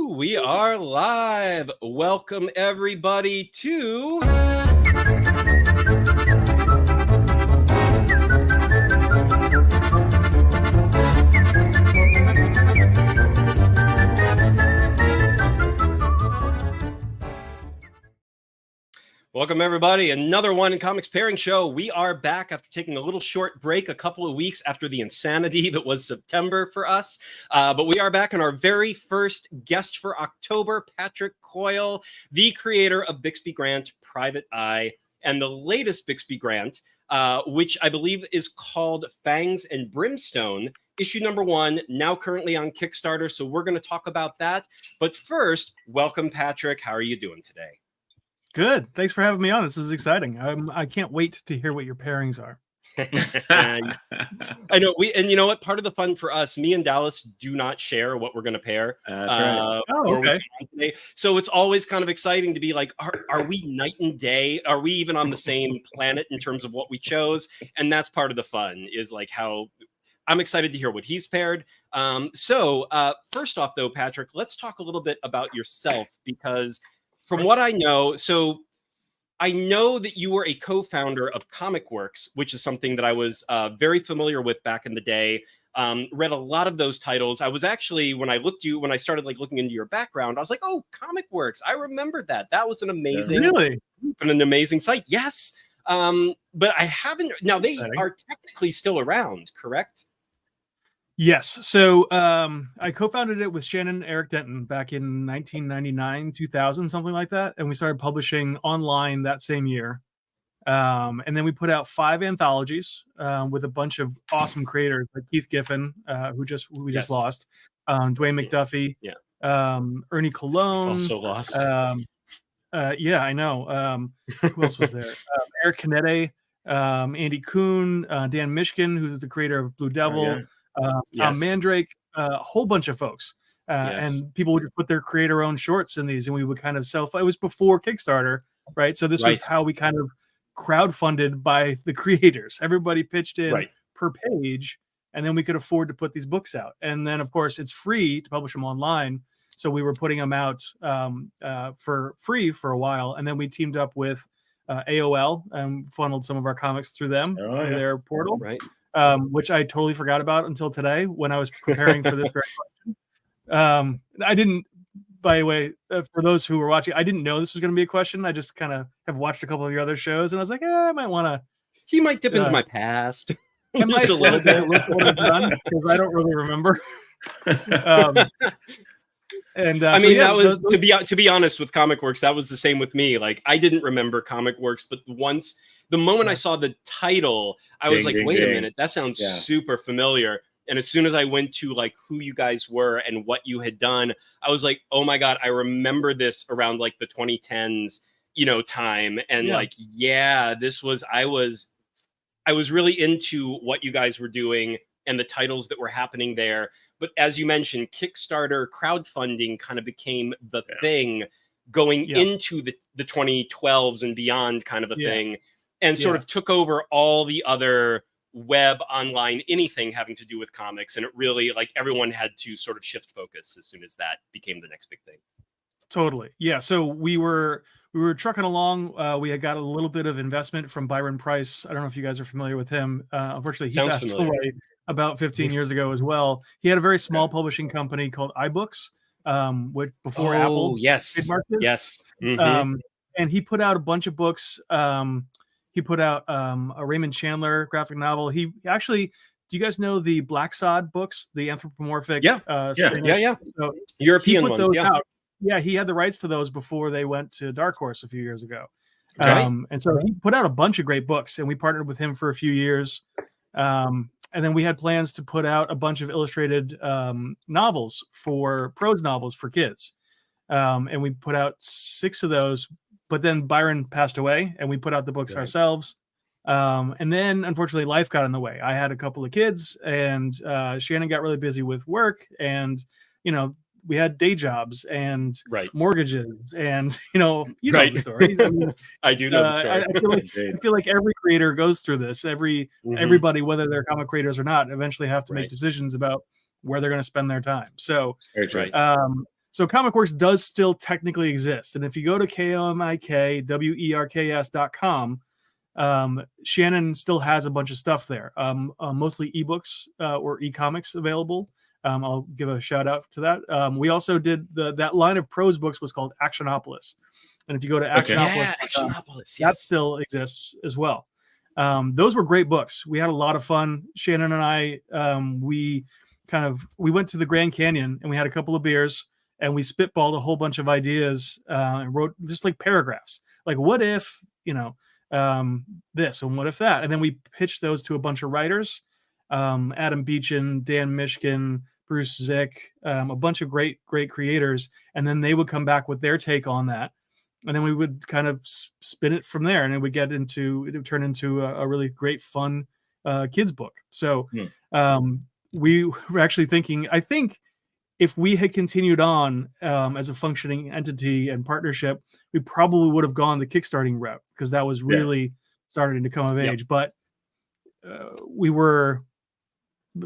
We are live. Welcome everybody to Welcome everybody. Another one in Comics Pairing Show. We are back after taking a little short break, a couple of weeks after the insanity that was September for us. But we are back on our very first guest for October, Patrick Coyle, the creator of Bixby Grant, Private Eye, and the latest Bixby Grant, which I believe is called FANGS and Brimstone, issue number 1, now currently on Kickstarter. So we're going to talk about that. But first, welcome, Patrick. How are you doing today? Good. Thanks for having me on. This is exciting. I can't wait to hear what your pairings are. I know and you know what? Part of the fun for us, me and Dallas do not share what we're going to pair. That's right. Okay. So it's always kind of exciting to be like, are we night and day? Are we even on the same planet in terms of what we chose? And that's part of the fun, is like how I'm excited to hear what he's paired. So first off, though, Patrick, let's talk a little bit about yourself, because from what I know, so I know that you were a co-founder of Komikwerks, which is something that I was very familiar with back in the day. Read a lot of those titles. I was actually, when I started like looking into your background, I was like, oh, Komikwerks. I remember that. That was an amazing, an amazing site. Yes. But I haven't, now they are technically still around, correct? Yes. So I co-founded it with Shannon and Eric Denton back in 1999, 2000, something like that. And we started publishing online that same year. And then we put out 5 anthologies with a bunch of awesome creators like Keith Giffen, who we just lost, Dwayne McDuffie, Ernie Colon. Also lost. Yeah, I know. Who else was there? Eric Canete, Andy Kuhn, Dan Mishkin, who's the creator of Blue Devil. Tom Mandrake, a whole bunch of folks. And people would put their creator-owned shorts in these, and we would kind of it was before Kickstarter, right? So this was how we kind of crowdfunded by the creators. Everybody pitched in per page, and then we could afford to put these books out. And then, of course, it's free to publish them online. So we were putting them out for free for a while, and then we teamed up with AOL and funneled some of our comics through them, through their portal. Right. Which I totally forgot about until today when I was preparing for this question. I didn't, by the way, for those who were watching, I didn't know this was going to be a question. I just kind of have watched a couple of your other shows, and I was like, I might want to. He might dip into my past. Just a little bit, because I don't really remember. And I mean, that was to be honest with Komikwerks, that was the same with me. Like, I didn't remember Komikwerks, but the moment I saw the title, I was like, wait a minute, that sounds super familiar. And as soon as I went to like who you guys were and what you had done, I was like, oh my God, I remember this around like the 2010s, time. And I was really into what you guys were doing and the titles that were happening there. But as you mentioned, Kickstarter crowdfunding kind of became the thing going into the 2012s and beyond, kind of a thing. And sort of took over all the other web, online, anything having to do with comics. And it really, like, everyone had to sort of shift focus as soon as that became the next big thing. Totally. Yeah. So we were trucking along. We had got a little bit of investment from Byron Price. I don't know if you guys are familiar with him. Unfortunately, he passed away about 15 years ago as well. He had a very small publishing company called iBooks, which before Apple trademarked it. Yes. And he put out a bunch of books. He put out a Raymond Chandler graphic novel. He actually, do you guys know the Black Sod books, the anthropomorphic? So European ones. Out. Yeah, he had the rights to those before they went to Dark Horse a few years ago. And so he put out a bunch of great books, and we partnered with him for a few years. And then we had plans to put out a bunch of illustrated novels, prose novels for kids. And we put out 6 of those. But then Byron passed away, and we put out the books ourselves. And then, unfortunately, life got in the way. I had a couple of kids, and Shannon got really busy with work. And, we had day jobs and mortgages, and, know the story. I mean, I do know the story. I feel like every creator goes through this. Everybody, whether they're comic creators or not, eventually have to make decisions about where they're going to spend their time. So, So Komikwerks does still technically exist. And if you go to komikwerks.com, Shannon still has a bunch of stuff there, mostly ebooks or e-comics available. I'll give a shout out to that. We also did that line of prose books was called Actionopolis. And if you go to Actionopolis, that still exists as well. Those were great books. We had a lot of fun. Shannon and I, we went to the Grand Canyon and we had a couple of beers and we spitballed a whole bunch of ideas and wrote just like paragraphs, like what if, this and what if that, and then we pitched those to a bunch of writers, Adam Beechin, Dan Mishkin, Bruce Zick, a bunch of great creators, and then they would come back with their take on that. And then we would kind of spin it from there, and it would turn into a really great, fun kids book. So we were actually thinking, I think if we had continued on as a functioning entity and partnership, we probably would have gone the Kickstarting route because that was really starting to come of age. But we were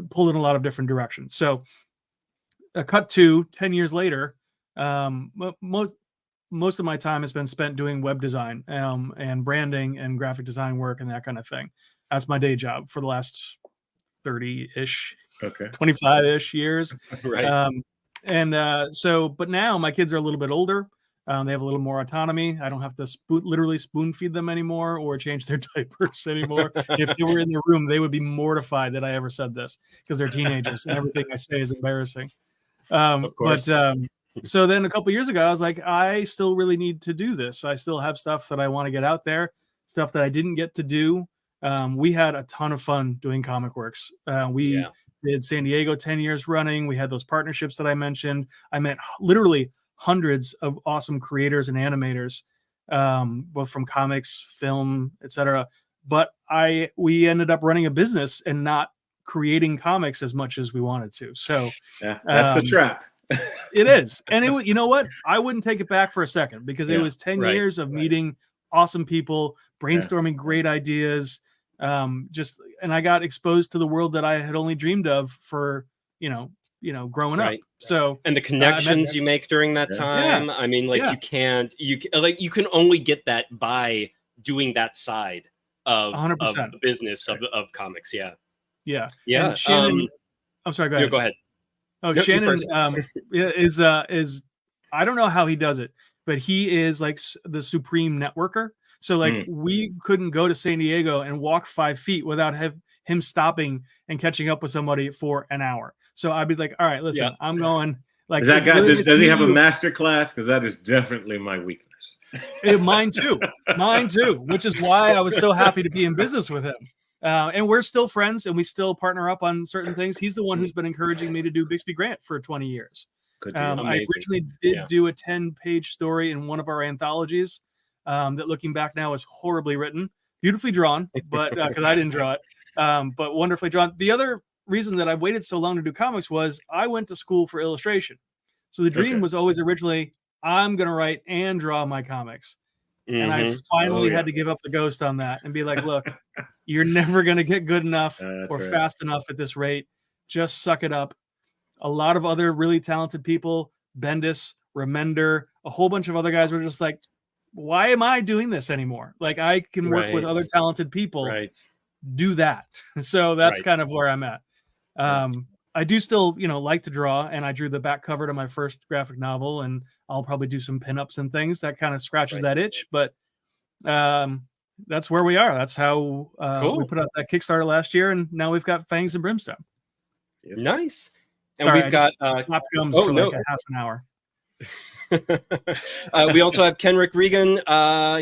pulled in a lot of different directions. So cut to 10 years later, most of my time has been spent doing web design and branding and graphic design work and that kind of thing. That's my day job for the last 30-ish, 25-ish years. Right. But now my kids are a little bit older. They have a little more autonomy. I don't have to literally spoon feed them anymore or change their diapers anymore. If they were in the room, they would be mortified that I ever said this because they're teenagers and everything I say is embarrassing. Of course. So then a couple years ago, I was like, I still really need to do this. I still have stuff that I want to get out there, stuff that I didn't get to do. We had a ton of fun doing Komikwerks. We did San Diego 10 years running. We had those partnerships that I mentioned. I met literally hundreds of awesome creators and animators, both from comics, film, etc. But we ended up running a business and not creating comics as much as we wanted to. So that's the trap. It is. And you know what? I wouldn't take it back for a second because it was 10 years of meeting awesome people, brainstorming great ideas. And I got exposed to the world that I had only dreamed of for, growing up. So, and the connections you make during that time. I mean, like you can only get that by doing that side of the business of comics. Yeah. And Shannon, I'm sorry, go ahead. Go ahead. Oh, no, Shannon is I don't know how he does it, but he is like the supreme networker. So like we couldn't go to San Diego and walk 5 feet without him stopping and catching up with somebody for an hour. So I'd be like, all right, listen, I'm going. Like, that guy, does he have a master class? Because that is definitely my weakness. Mine too, which is why I was so happy to be in business with him. And we're still friends and we still partner up on certain things. He's the one who's been encouraging me to do Bixby Grant for 20 years. I originally did do a 10-page story in one of our anthologies that looking back now is horribly written, beautifully drawn, but because I didn't draw it, but wonderfully drawn. The other reason that I waited so long to do comics was I went to school for illustration. So the dream was always originally, I'm going to write and draw my comics. And I finally had to give up the ghost on that and be like, look, you're never going to get good enough or fast enough at this rate. Just suck it up. A lot of other really talented people, Bendis, Remender, a whole bunch of other guys were just like, why am I doing this anymore? Like I can work with other talented people. Do that. So that's kind of where I'm at. I do still, like to draw, and I drew the back cover to my first graphic novel, and I'll probably do some pinups and things that kind of scratches that itch. But that's where we are. That's how we put out that Kickstarter last year, and now we've got Fangs and Brimstone. Nice. And sorry, we've got gums for like a half an hour. We also have Kenrick Regan.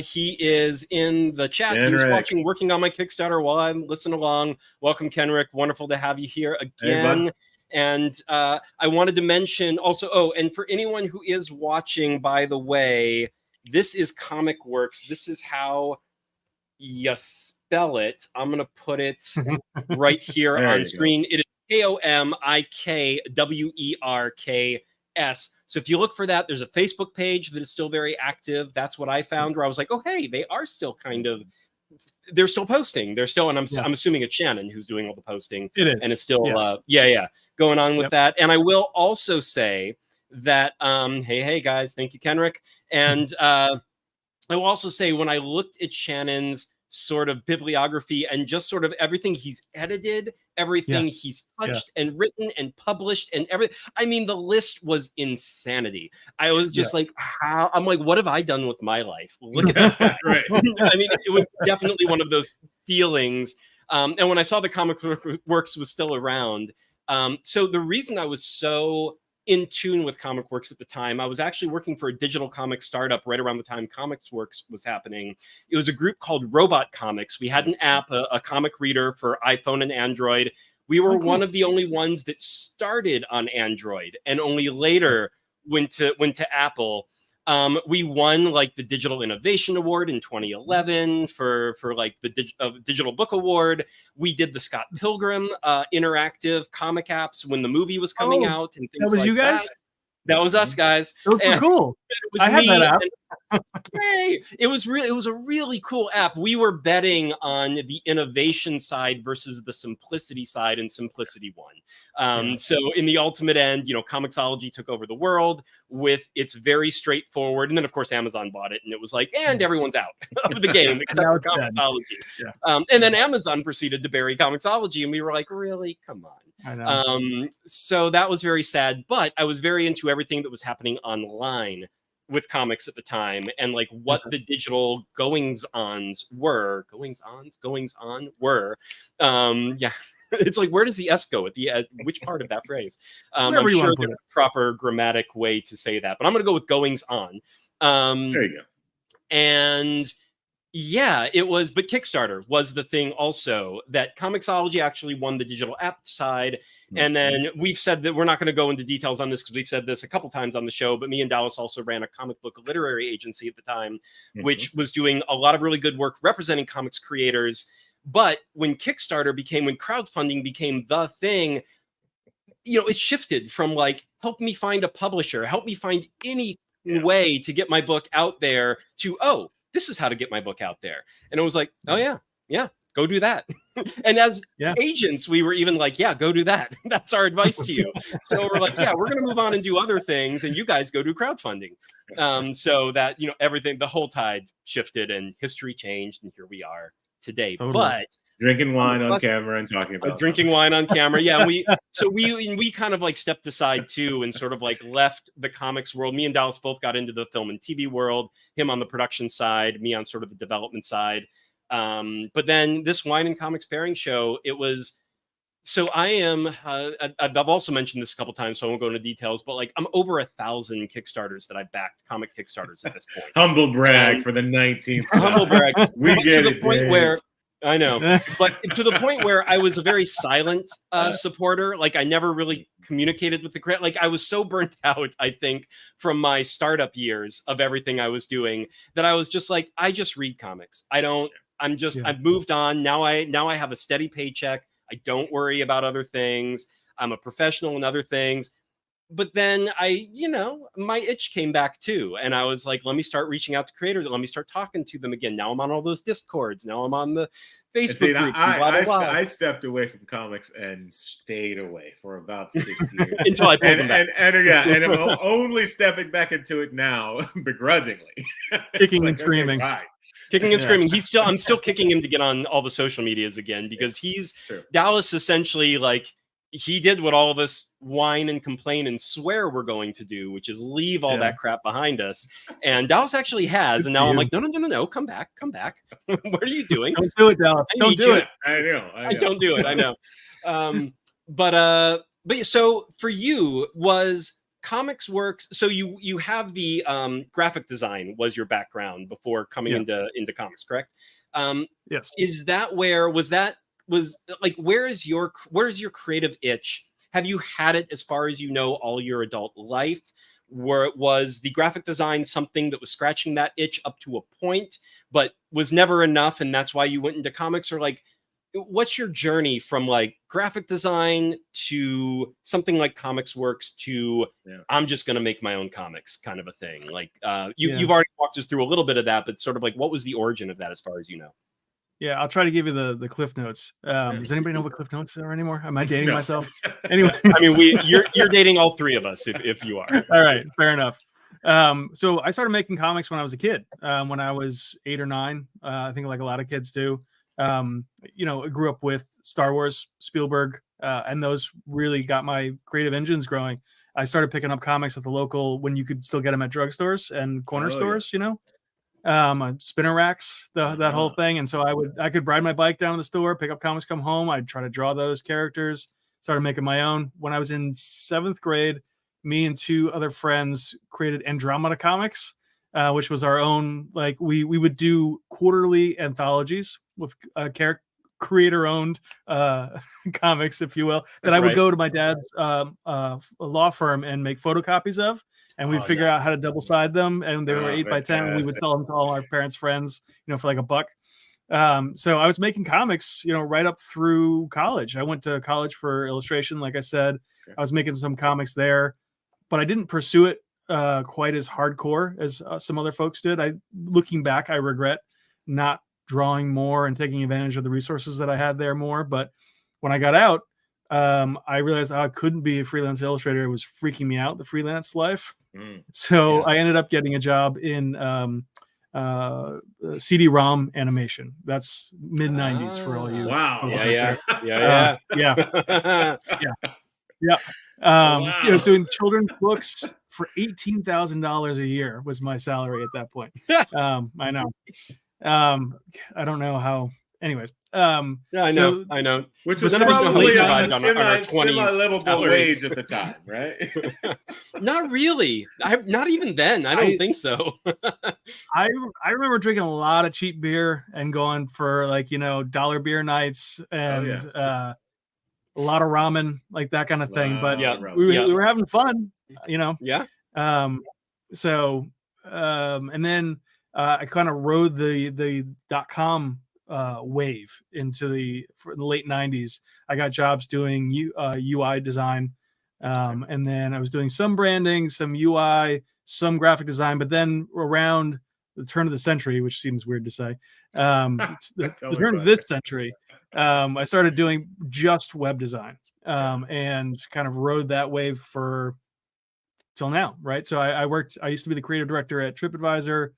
He is in the chat. He's working on my Kickstarter while I'm listening along. Welcome, Kenrick. Wonderful to have you here again. Hey, and I wanted to mention also, and for anyone who is watching, by the way, this is Komikwerks. This is how you spell it. I'm going to put it right here on screen. It is Komikwerks. So if you look for that, there's a Facebook page that is still very active. That's what I found, where I was like, oh, hey, they are still they're still posting. They're still, and I'm assuming it's Shannon who's doing all the posting. It is. And it's still, going on with that. And I will also say that hey guys, thank you, Kenrick. And I will also say, when I looked at Shannon's sort of bibliography and just sort of everything he's edited, everything he's touched and written and published and everything, I mean, the list was insanity. I was just like, how? I'm like, what have I done with my life? Look at this guy. Right. I mean, it was definitely one of those feelings. And when I saw the Komikwerks was still around, so the reason I was so in tune with Komikwerks at the time, I was actually working for a digital comic startup right around the time Komikwerks was happening. It was a group called Robot Comics. We had an app, a comic reader for iPhone and Android. We were one of the only ones that started on Android and only later went to Apple. We won like the Digital Innovation Award in 2011 for like the Digital Book Award. We did the Scott Pilgrim interactive comic apps when the movie was coming out and things like that. Was you guys? That was us, guys. Those were cool. It was I had that app. Hey, it was a really cool app. We were betting on the innovation side versus the simplicity side, and simplicity won. So in the ultimate end, you know, Comixology took over the world with its very straightforward, and then of course Amazon bought it, and it was like, and everyone's out of the game except for Comixology. And then Amazon proceeded to bury Comixology, and we were like, really? Come on. I know. So that was very sad, but I was very into everything that was happening online with comics at the time, and like what the digital goings-on were. It's like, where does the S go at the which part of that phrase? I'm sure there's a proper grammatic way to say that, but I'm going to go with goings on. There you go. And yeah, it was, but Kickstarter was the thing also that Comixology actually won the digital app side. And then we've said that we're not going to go into details on this because we've said this a couple times on the show, but me and Dallas also ran a comic book literary agency at the time, which was doing a lot of really good work representing comics creators. But when when crowdfunding became the thing, you know, it shifted from like, help me find a publisher, help me find any way to get my book out there, to, oh, this is how to get my book out there. And it was like, oh yeah, go do that. And as agents, we were even like, yeah, go do that. That's our advice to you. So we're like, yeah, we're going to move on and do other things, and you guys go do crowdfunding. So that, you know, everything, the whole tide shifted and history changed, and here we are today. Totally. But drinking wine on camera and talking about drinking wine on camera. Yeah. We kind of like stepped aside too, and sort of like left the comics world. Me and Dallas both got into the film and TV world, him on the production side, me on sort of the development side. But then this Wine and Comics Pairing show, it was, so I am, I've also mentioned this a couple times, so I won't go into details, but like I'm over 1,000 Kickstarters that I've backed, comic Kickstarters at this point. Humble brag for the 19th. Humble brag. We get to it, the point Dave. where, I know, but to the point where I was a very silent supporter. Like I never really communicated with the crowd. Like I was so burnt out, I think, from my startup years of everything I was doing, that I was just like, I just read comics. I've moved on. Now I have a steady paycheck. I don't worry about other things. I'm a professional in other things. But then my itch came back too. And I was like, let me start reaching out to creators. Let me start talking to them again. Now I'm on all those Discords. Now I'm on the Facebook groups. I stepped away from comics and stayed away for about 6 years. Until I pulled them back. And I'm only stepping back into it now, begrudgingly. Kicking and screaming. Okay, kicking and screaming. I'm still kicking him to get on all the social medias again, because Dallas essentially, like, he did what all of us whine and complain and swear we're going to do, which is leave all that crap behind us. And Dallas actually has. And now I'm like, no, come back. What are you doing? Don't do it, Dallas. Don't do it. I know. I don't do it. I know. But so for you, was Komikwerks, so you have the graphic design was your background before coming into comics, correct? Yes. Is that where where's your creative itch? Have you had it as far as you know all your adult life? Was the graphic design something that was scratching that itch up to a point, but was never enough, and that's why you went into comics? Or like, what's your journey from like graphic design to something like Komikwerks to I'm just going to make my own comics kind of a thing? Like you've already walked us through a little bit of that, but sort of like, what was the origin of that as far as you know? Yeah, I'll try to give you the Cliff Notes. Does anybody know what Cliff Notes are anymore? Am I dating myself? Anyway, I mean, you're dating all three of us if you are. All right, fair enough. So I started making comics when I was a kid. When I was 8 or 9, I think like a lot of kids do. You know, I grew up with Star Wars, Spielberg, and those really got my creative engines growing. I started picking up comics at the local when you could still get them at drugstores and corner stores. You know, spinner racks, that whole thing. And so I could ride my bike down to the store, pick up comics, come home. I'd try to draw those characters. Started making my own. When I was in 7th grade, me and 2 other friends created Andromeda Comics, which was our own, like we would do quarterly anthologies with creator-owned comics, if you will, that I would go to my dad's law firm and make photocopies of, and we'd figure out how to double side them, and they were 8 by 10, and we would sell them to all our parents' friends, you know, for like $1. So I was making comics, you know, right up through college. I went to college for illustration, like I said. I was making some comics there, but I didn't pursue it quite as hardcore as some other folks did. Looking back, I regret not drawing more and taking advantage of the resources that I had there more. But when I got out, I realized I couldn't be a freelance illustrator. It was freaking me out, the freelance life. So I ended up getting a job in CD-ROM animation. That's mid 90s for all you. Wow. Yeah. You know, so in children's books for $18,000 a year was my salary at that point. I know. I don't know how. Anyways, yeah, I know. I know. Which was probably a semi-livable wage at the time, right? Not really. Not even then. I don't think so. I remember drinking a lot of cheap beer and going for like, you know, dollar beer nights and a lot of ramen, like that kind of thing. But we were having fun, you know. Yeah. And then I kind of rode the .com wave into the late 90s. I got jobs doing UI design, and then I was doing some branding, some UI, some graphic design. But then around the turn of the century, which seems weird to say, the turn of this century, I started doing just web design, and kind of rode that wave for till now, right? So I used to be the creative director at TripAdvisor.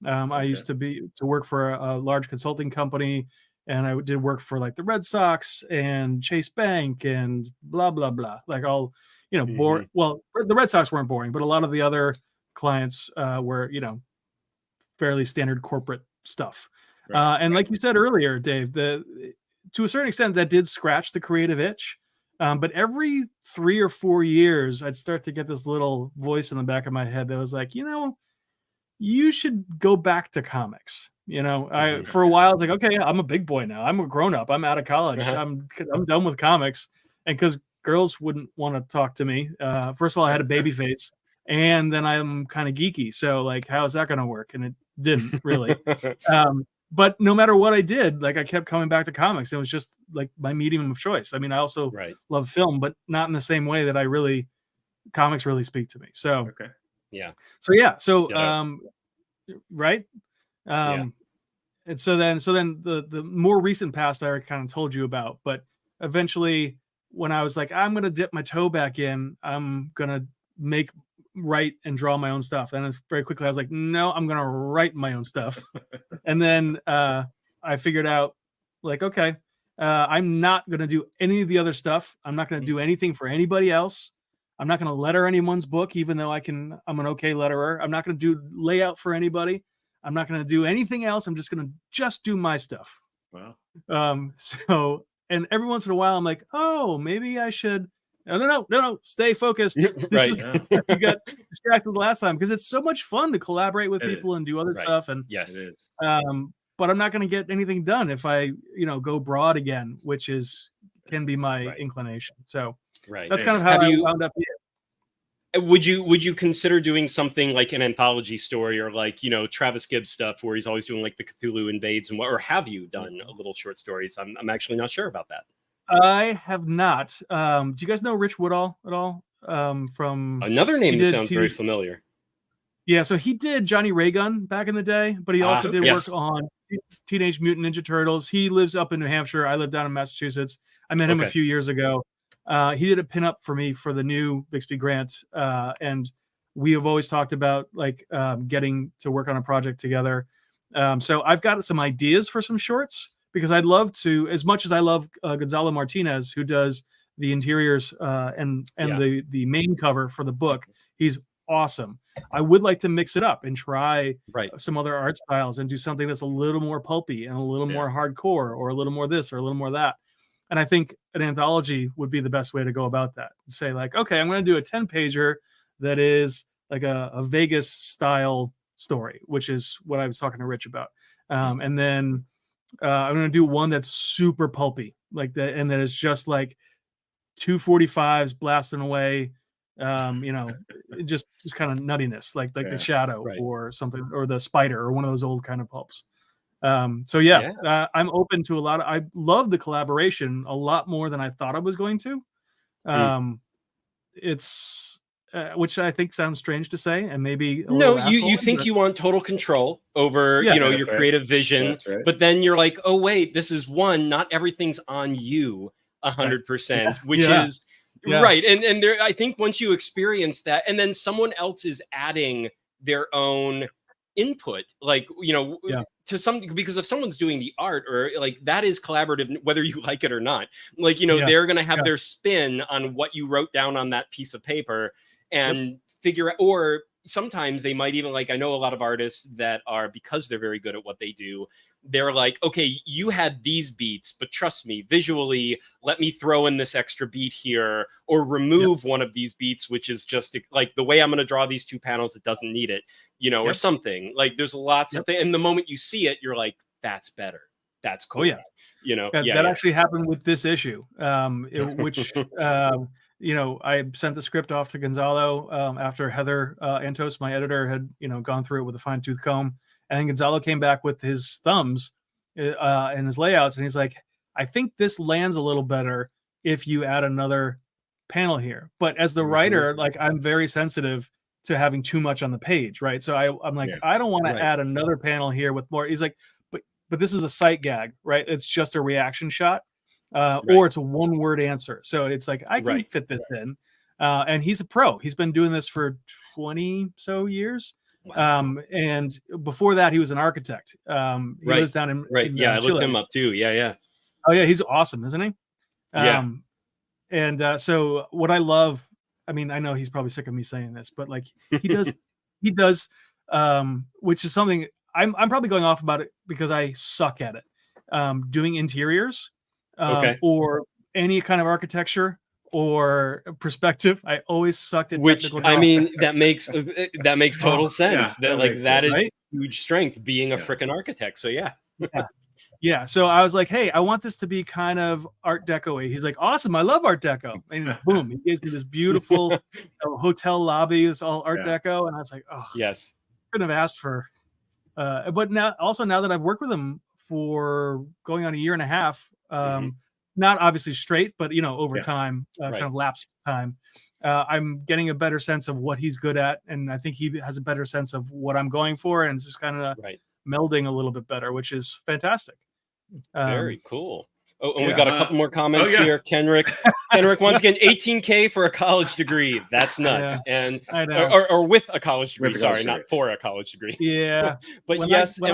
I used to work for a large consulting company, and I did work for like the Red Sox and Chase Bank and blah, blah, blah. Like all, you know, well, the Red Sox weren't boring, but a lot of the other clients were, you know, fairly standard corporate stuff. And like you said earlier, Dave, to a certain extent that did scratch the creative itch. But every 3 or 4 years, I'd start to get this little voice in the back of my head that was like, you know, you should go back to comics. You know, for a while, I was like, okay, I'm a big boy now. I'm a grown up. I'm out of college. I'm done with comics. And because girls wouldn't want to talk to me. First of all, I had a baby face, and then I'm kind of geeky. So like, how is that going to work? And it didn't really. But no matter what I did, like I kept coming back to comics. It was just like my medium of choice. I mean, I also love film, but not in the same way that comics really speak to me. So, right. And so then the more recent past I kind of told you about, but eventually when I was like, I'm going to dip my toe back in, I'm going to write and draw my own stuff. And very quickly I was like, no, I'm going to write my own stuff. And then I figured out like, okay, I'm not going to do any of the other stuff. I'm not going to do anything for anybody else. I'm not going to letter anyone's book, even though I'm an okay letterer. I'm not going to do layout for anybody. I'm not going to do anything else. I'm just going to do my stuff. Wow. So, and every once in a while I'm like, oh, maybe I should, no, stay focused. You got distracted the last time because it's so much fun to collaborate with people and do other stuff. And yes, it is. But I'm not going to get anything done if I, go broad again, which can be my inclination. So that's kind of how I wound up here. Would you consider doing something like an anthology story or like, Travis Gibbs stuff where he's always doing like the Cthulhu invades and what, or have you done little short stories? I'm actually not sure about that. I have not. Do you guys know Rich Woodall at all? From another name that sounds very familiar. Yeah, so he did Johnny Ray Gun back in the day, but he also did work on Teenage Mutant Ninja Turtles. He lives up in New Hampshire. I live down in Massachusetts. I met him a few years ago. He did a pinup for me for the new Bixby Grant, and we have always talked about like getting to work on a project together. So I've got some ideas for some shorts because I'd love to, as much as I love Gonzalo Martinez, who does the interiors and the main cover for the book. He's awesome. I would like to mix it up and try some other art styles and do something that's a little more pulpy and a little more hardcore, or a little more this or a little more that. And I think an anthology would be the best way to go about that. Say like, okay, I'm going to do a 10-pager that is like a Vegas style story, which is what I was talking to Rich about. And then I'm going to do one that's super pulpy like that. And that is just like 245s blasting away, just kind of nuttiness, like the Shadow or something, or the Spider, or one of those old kind of pulps. I'm open to a lot of, I love the collaboration a lot more than I thought I was going to. It's which I think sounds strange to say, and maybe you think you want total control over your creative vision, but then you're like, oh wait, this is not everything's on you 100%, which is right. And there, I think once you experience that, and then someone else is adding their own input, like to something, because if someone's doing the art, or like that is collaborative, whether you like it or not, like they're going to have their spin on what you wrote down on that piece of paper and figure out, or sometimes they might even, like, I know a lot of artists that are, because they're very good at what they do, they're like, okay, you had these beats, but trust me, visually, let me throw in this extra beat here, or remove one of these beats, which is just like the way I'm going to draw these two panels, it doesn't need it, or something. Like there's lots of things. And the moment you see it, you're like, that's better. That's cool. That actually happened with this issue, which I sent the script off to Gonzalo after Heather Antos, my editor, had gone through it with a fine-tooth comb, and then Gonzalo came back with his thumbs and his layouts, and he's like, I think this lands a little better if you add another panel here. But as the writer, like, I'm very sensitive to having too much on the page, right? So I'm like, I don't want to add another panel here with more. He's like, but this is a sight gag, right? It's just a reaction shot. Or it's a one-word answer. So it's like, I can fit this in. And he's a pro. He's been doing this for 20 so years. Wow. And before that, he was an architect. He lives down in I looked him up too. Oh yeah, he's awesome, isn't he? So what I love, I mean, I know he's probably sick of me saying this, but like he does, which is something I'm probably going off about it because I suck at it. Doing interiors. Or any kind of architecture or perspective. I always sucked at technical drawing. I mean, that makes total sense. That is huge strength, being a freaking architect. So yeah. So I was like, hey, I want this to be kind of Art Deco-y. He's like, awesome, I love Art Deco. And boom, he gives me this beautiful hotel lobby. It's all Art Deco, and I was like, oh yes, couldn't have asked for. But now that I've worked with him for going on a year and a half. Not obviously straight, but over time, kind of lapse time. I'm getting a better sense of what he's good at, and I think he has a better sense of what I'm going for, and it's just kind of melding a little bit better, which is fantastic. Very cool. Oh, and we got a couple more comments here. Kenrick once again, 18K for a college degree. That's nuts. And or with a college degree. Sorry, not for a college degree. Yeah. But we also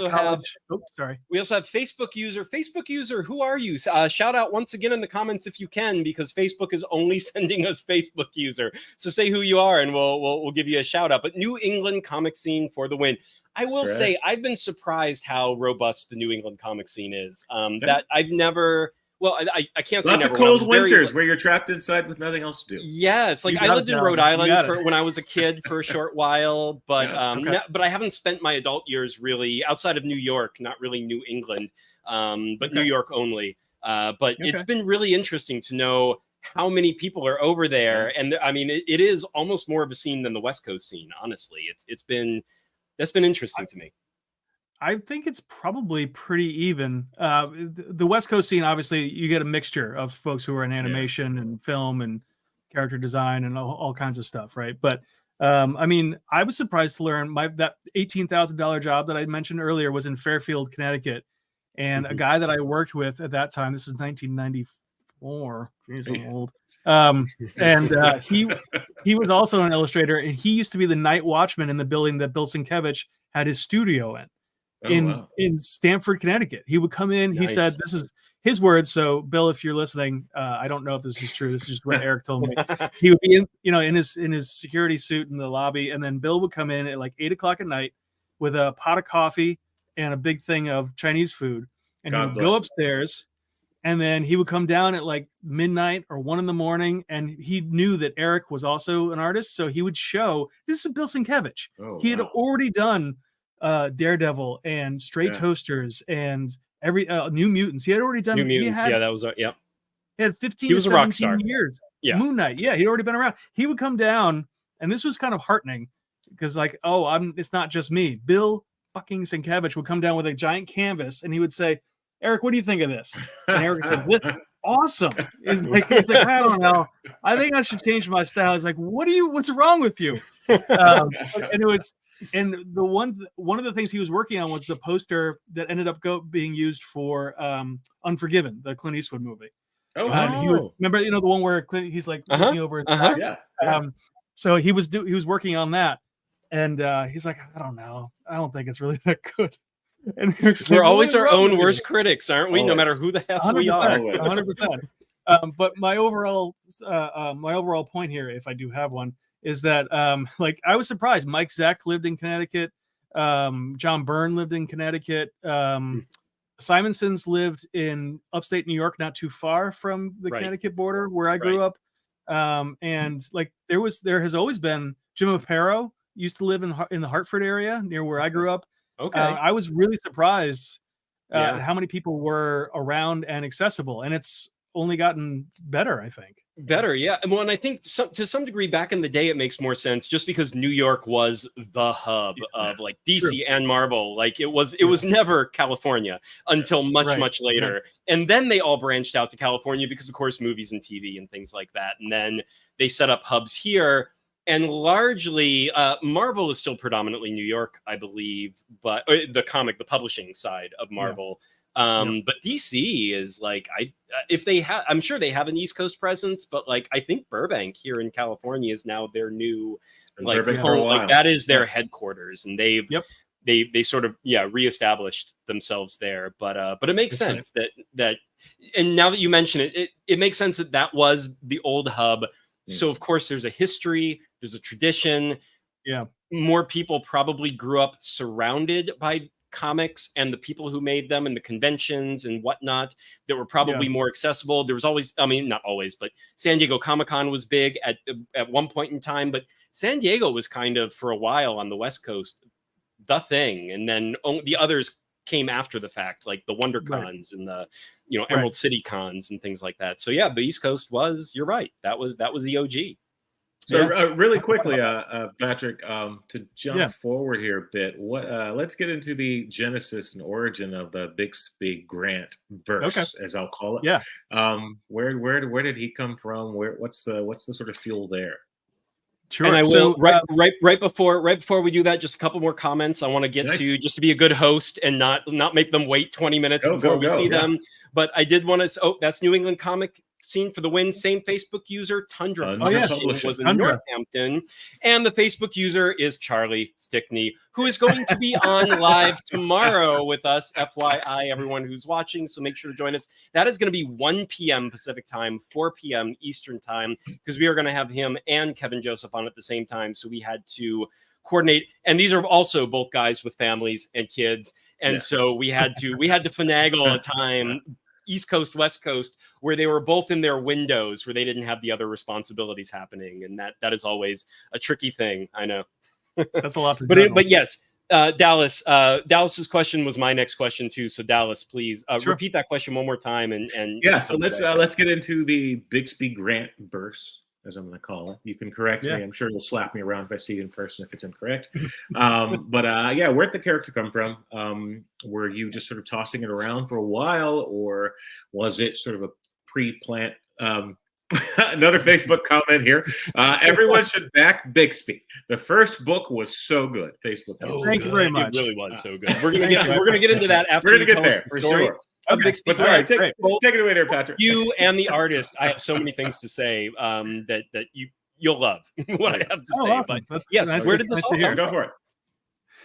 have Facebook user. Who are you? Shout out once again in the comments if you can, because Facebook is only sending us Facebook user. So say who you are, and we'll give you a shout out. But New England comic scene for the win. I will say I've been surprised how robust the New England comic scene is. That I've never. Well, I can't say lots never. Of cold winters where you're trapped inside with nothing else to do. Yes, like I lived in Rhode Island when I was a kid for a short while, but but I haven't spent my adult years really outside of New York. Not really New England, but New York only. But it's been really interesting to know how many people are over there, and I mean, it is almost more of a scene than the West Coast scene. Honestly, that's been interesting to me. I think it's probably pretty even. The West Coast scene, obviously, you get a mixture of folks who are in animation and film and character design and all kinds of stuff, right? But I mean, I was surprised to learn that $18,000 job that I mentioned earlier was in Fairfield, Connecticut, and a guy that I worked with at that time. This is 1994. Jeez, I'm old. He was also an illustrator, and he used to be the night watchman in the building that Bill Sienkiewicz had his studio in Stamford, Connecticut. He would come in. Nice. He said, "This is his words." So, Bill, if you're listening, I don't know if this is true. This is just what Eric told me. He would be in his security suit in the lobby, and then Bill would come in at like 8 o'clock at night with a pot of coffee and a big thing of Chinese food, and he would go upstairs. And then he would come down at like midnight or 1 a.m, and he knew that Eric was also an artist. So he would show, this is Bill Sienkiewicz. He had already done Daredevil and Stray Toasters and every New Mutants. He had already done New Mutants. That was He had 15 to 17 years. Yeah. Moon Knight. Yeah, he'd already been around. He would come down, and this was kind of heartening because like, it's not just me. Bill fucking Sienkiewicz would come down with a giant canvas, and he would say, "Eric, what do you think of this?" And Eric said, "That's awesome." It's like, I don't know. I think I should change my style. It's like, what's wrong with you? And one of the things he was working on was the poster that ended up being used for Unforgiven, the Clint Eastwood movie. Remember, the one where he's like looking over his back? So he was working on that, and he's like, "I don't know. I don't think it's really that good." And we're always our own worst critics, aren't we? Always. No matter who the heck we are. 100%. But my overall point here, if I do have one, is that I was surprised. Mike Zeck lived in Connecticut. John Byrne lived in Connecticut. Simonsons lived in upstate New York, not too far from the Connecticut border where I grew up. And like there has always been Jim Aparo used to live in the Hartford area near where I grew up. Okay. I was really surprised at how many people were around and accessible, and it's only gotten better, I think. Better, yeah. Well, and I think to some degree back in the day, it makes more sense just because New York was the hub of like DC and Marvel. Like it was never California until much later. Right. And then they all branched out to California because, of course, movies and TV and things like that. And then they set up hubs here. And largely, Marvel is still predominantly New York, I believe, but the publishing side of Marvel. But DC is like, I'm sure they have an East Coast presence, but like, I think Burbank here in California is now their new, like, home, like that is their headquarters, and they sort of reestablished themselves there. But it makes sense that, and now that you mention it, it makes sense that was the old hub. So of course there's a history, there's a tradition. Yeah. More people probably grew up surrounded by comics and the people who made them and the conventions and whatnot that were probably more accessible. There was always, I mean, not always, but San Diego Comic-Con was big at one point in time, but San Diego was kind of for a while on the West Coast, the thing. And then the others came after the fact, like the Wonder Cons and the, Emerald City Cons and things like that. So yeah, the East Coast you're right. That was the OG. So really quickly, Patrick, to jump forward here a bit, let's get into the genesis and origin of the Bixby Grant verse, as I'll call it. Yeah. Where did he come from? What's the sort of fuel there? Sure. And I will right before we do that, just a couple more comments I want to get to, just to be a good host and not make them wait 20 minutes before we see them. But I did want to. That's New England Comic Scene for the win. Same Facebook user, Tundra was in Northampton, and the Facebook user is Charlie Stickney, who is going to be on live tomorrow with us. FYI, everyone who's watching, so make sure to join us. That is going to be 1 p.m. Pacific time, 4 p.m. Eastern time, because we are going to have him and Kevin Joseph on at the same time. So we had to coordinate, and these are also both guys with families and kids, and so we had to finagle a time. East Coast, West Coast, where they were both in their windows, where they didn't have the other responsibilities happening, and that is always a tricky thing. I know. That's a lot to do. But yes, Dallas. Dallas's question was my next question too. So Dallas, please repeat that question one more time. And so let's get into the Bixby Grant verse, as I'm going to call it. You can correct me. I'm sure you'll slap me around if I see you in person if it's incorrect. Where'd the character come from? Were you just sort of tossing it around for a while, or was it sort of a pre-planned Another Facebook comment here. Everyone should back Bixby. The first book was so good. Facebook. Thank you very much. It really was so good. We're gonna get into that after. We're gonna get there for sure. Okay. But sorry, take it away there, Patrick. You and the artist. I have so many things to say that you'll love what I have to say. Awesome. But yes, where did this all come from? Go for it.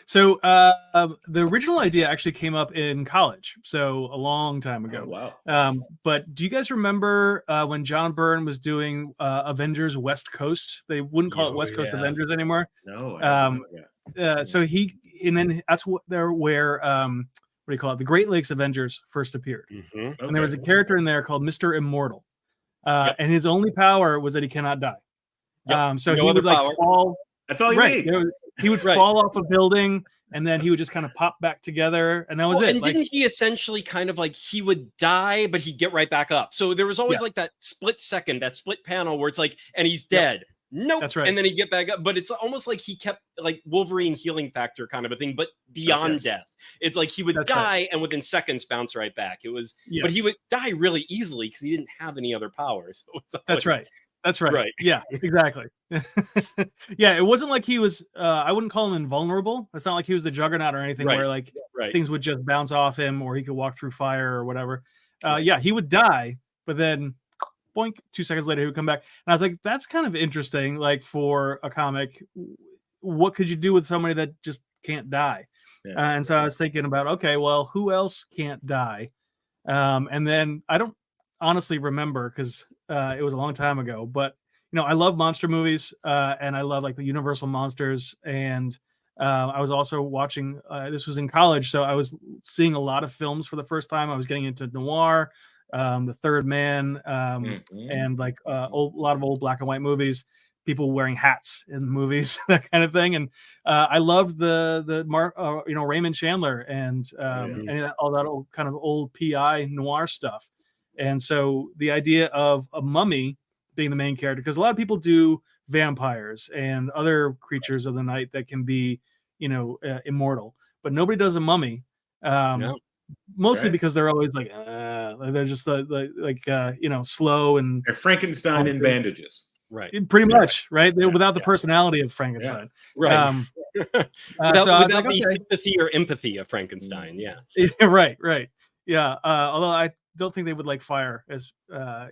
So the original idea actually came up in college, so a long time ago. Oh, wow. But do you guys remember when John Byrne was doing Avengers West Coast? They wouldn't call it West Coast Avengers anymore. No. So that's where what do you call it? The Great Lakes Avengers first appeared, and there was a character in there called Mr. Immortal, and his only power was that he cannot die. So he would fall. That's all you need. He would fall off a building, and then he would just kind of pop back together, and that was it. And didn't he essentially kind of like he would die, but he'd get right back up? So there was always like that split second, that split panel where it's like, and he's dead. Nope. That's right. And then he'd get back up. But it's almost like he kept like Wolverine healing factor kind of a thing, but beyond death. It's like he would die and within seconds bounce right back. It was, but he would die really easily because he didn't have any other powers. So That's right. Yeah, exactly. Yeah, it wasn't like he was I wouldn't call him invulnerable. It's not like he was the Juggernaut or anything where like things would just bounce off him or he could walk through fire or whatever. Yeah, he would die, but then boink, 2 seconds later he would come back. And I was like, that's kind of interesting. Like for a comic, what could you do with somebody that just can't die? And so I was thinking about, okay, well, who else can't die? And then I don't honestly remember because it was a long time ago, but I love monster movies and I love like the Universal monsters. And I was also watching, this was in college, so I was seeing a lot of films for the first time. I was getting into noir, The Third Man, and like a lot of old black and white movies, people wearing hats in movies, that kind of thing. And I loved the Raymond Chandler and all that old kind of old PI noir stuff. And so the idea of a mummy being the main character, because a lot of people do vampires and other creatures of the night that can be, immortal, but nobody does a mummy. Mostly because they're always like, they're just slow and they're Frankenstein in bandages. Right. Pretty much, right? They're without the personality of Frankenstein. Right. Without the sympathy or empathy of Frankenstein. Right. Yeah. Although I don't think they would like fire as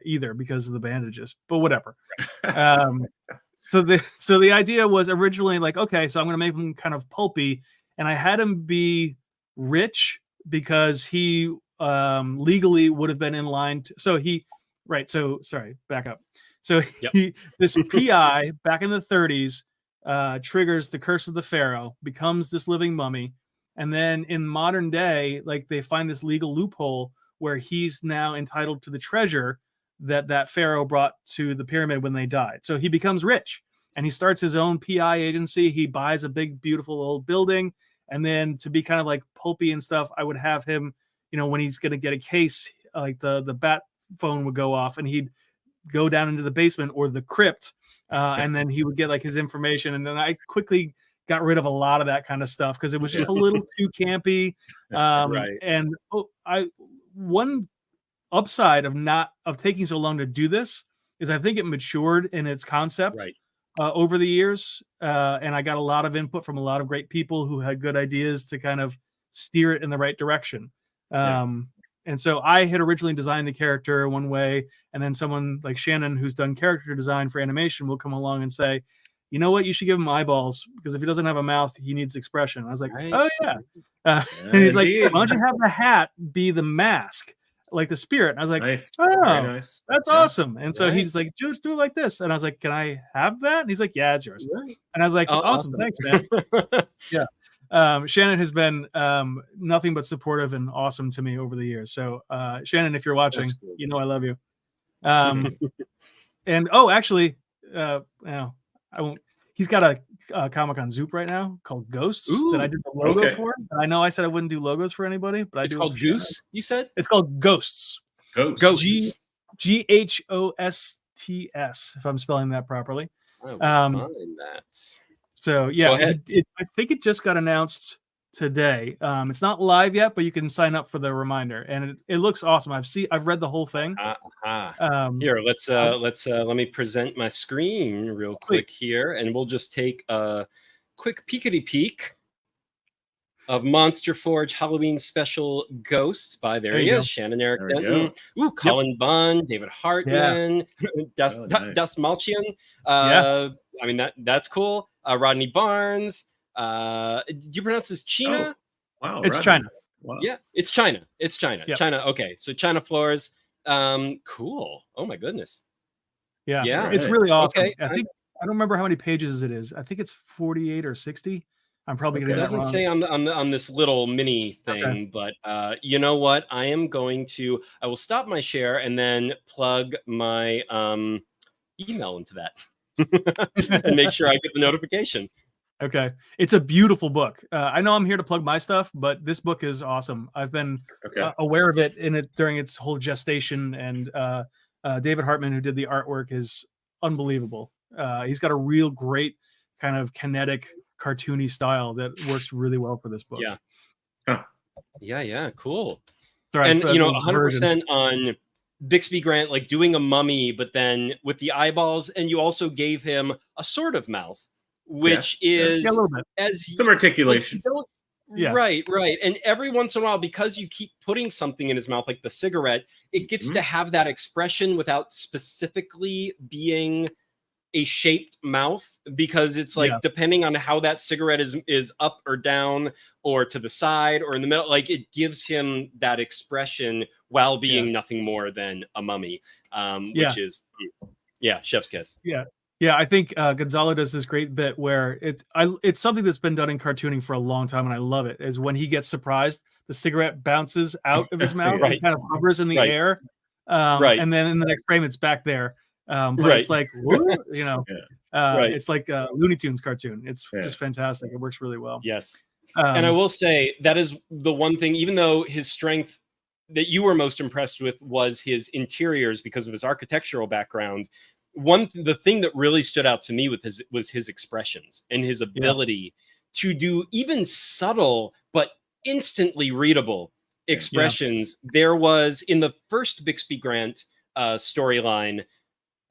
either because of the bandages, but whatever. So the idea was originally like, okay, so I'm going to make him kind of pulpy, and I had him be rich because he legally would have been in line. So back up. So this PI back in the 30s triggers the curse of the pharaoh, becomes this living mummy. And then in modern day, like they find this legal loophole where he's now entitled to the treasure that pharaoh brought to the pyramid when they died. So he becomes rich and he starts his own PI agency. He buys a big, beautiful old building. And then to be kind of like pulpy and stuff, I would have him, when he's going to get a case, like the bat phone would go off and he'd go down into the basement or the crypt. And then he would get like his information. And then I quickly got rid of a lot of that kind of stuff because it was just a little too campy. And one upside of taking so long to do this is I think it matured in its concept over the years. And I got a lot of input from a lot of great people who had good ideas to kind of steer it in the right direction. And so I had originally designed the character one way, and then someone like Shannon, who's done character design for animation, will come along and say, you know what, you should give him eyeballs because if he doesn't have a mouth, he needs expression. I was like, oh yeah. And he's like, why don't you have the hat be the mask, like the spirit? And I was like, nice. That's awesome. And so he's like, just do it like this. And I was like, can I have that? And he's like, yeah, it's yours. And I was like, awesome. Thanks, man. Shannon has been nothing but supportive and awesome to me over the years. So Shannon, if you're watching, I love you. And actually, I won't. He's got a comic on Zoop right now called Ghosts that I did the logo for. And I know I said I wouldn't do logos for anybody, but it's called Goose. You said it's called Ghosts. Ghosts. Ghosts, if I'm spelling that properly. Find that. So yeah, I think it just got announced today. It's not live yet, but you can sign up for the reminder, and it looks awesome. I've read the whole thing. Here, let me present my screen real quick here, and we'll just take a quick peekity peek of Monster Forge Halloween Special Ghosts by there he is, Shannon, Eric Denton, Cullen, Bunn, David Hartman, Dust Malchian. I mean that's cool. Rodney Barnes. Do you pronounce this China? Wow, it's China. Wow. Yeah, it's China. It's China. Yep. China. Okay, so China Floors. Cool. Oh my goodness. Yeah, it's really awesome. Okay. I don't remember how many pages it is. I think it's 48 or 60. I'm probably getting that wrong. It doesn't say on this little mini thing, but you know what? I will stop my share and then plug my email into that and make sure I get the notification. Okay. It's a beautiful book. I know I'm here to plug my stuff, but this book is awesome. I've been aware of it during its whole gestation, and David Hartman, who did the artwork, is unbelievable. He's got a real great kind of kinetic, cartoony style that works really well for this book. Yeah, cool. Sorry, and 100% on Bixby Grant, like doing a mummy, but then with the eyeballs, and you also gave him a sort of mouth, which is a little bit. Some articulation. Right. And every once in a while, because you keep putting something in his mouth, like the cigarette, it gets to have that expression without specifically being a shaped mouth, because it's like depending on how that cigarette is up or down or to the side or in the middle, like it gives him that expression while being nothing more than a mummy, which is chef's kiss. Yeah, I think Gonzalo does this great bit where it's something that's been done in cartooning for a long time, and I love it. Is when he gets surprised, the cigarette bounces out of his mouth and kind of hovers in the air, and then in the next frame it's back there. But it's like, it's like a Looney Tunes cartoon. It's just fantastic. It works really well. Yes. And I will say that is the one thing, even though his strength that you were most impressed with was his interiors because of his architectural background, the thing that really stood out to me was his expressions and his ability to do even subtle but instantly readable expressions. There was, in the first Bixby Grant storyline,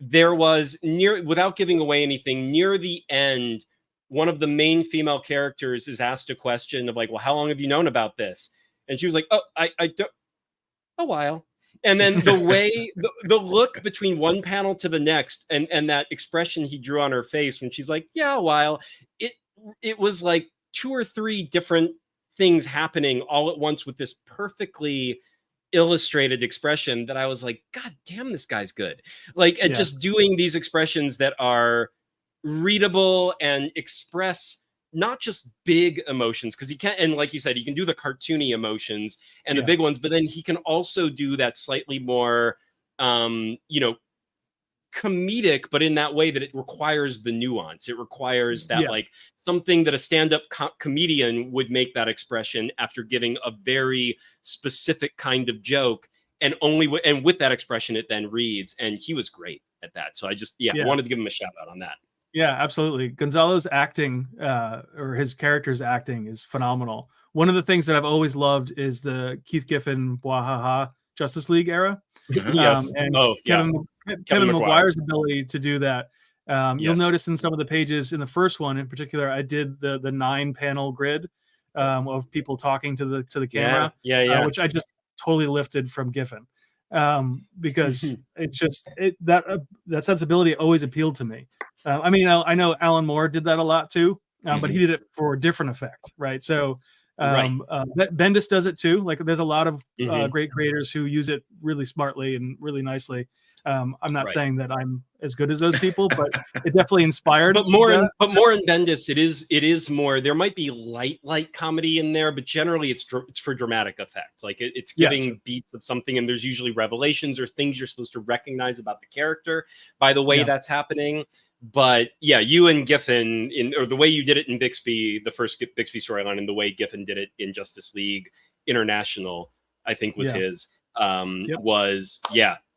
there was, without giving away anything, near the end, one of the main female characters is asked a question of like, well, how long have you known about this? And she was like, oh, I don't, a while. And then the way, the look between one panel to the next, and that expression he drew on her face when she's like, yeah, a while, it was like 2 or 3 different things happening all at once with this perfectly illustrated expression that I was like, God damn, this guy's good. Like at just doing these expressions that are readable and express not just big emotions, because he can't, and like you said, he can do the cartoony emotions and the big ones, but then he can also do that slightly more comedic, but in that way that it requires the nuance. It requires that like something that a stand-up comedian would make that expression after giving a very specific kind of joke, and and with that expression it then reads, and he was great at that. So I just I wanted to give him a shout out on that. Yeah, absolutely. Gonzalo's acting, or his character's acting, is phenomenal. One of the things that I've always loved is the Keith Giffen Bwahaha Justice League era. Yes. And Kevin McGuire's ability to do that. You'll notice in some of the pages, in the first one in particular, I did the 9-panel grid of people talking to the camera, which I just totally lifted from Giffen, because it's just that sensibility always appealed to me. I mean, I know Alan Moore did that a lot too, but he did it for a different effect, right? So Bendis does it too. Like there's a lot of great creators who use it really smartly and really nicely. I'm not saying that I'm as good as those people, but it definitely inspired. But more in Bendis, it is more. There might be light comedy in there, but generally it's for dramatic effect. Like it's giving beats of something, and there's usually revelations or things you're supposed to recognize about the character by the way that's happening. But you and Giffen, or the way you did it in Bixby, the first Bixby storyline, and the way Giffen did it in Justice League International, I think was his. Was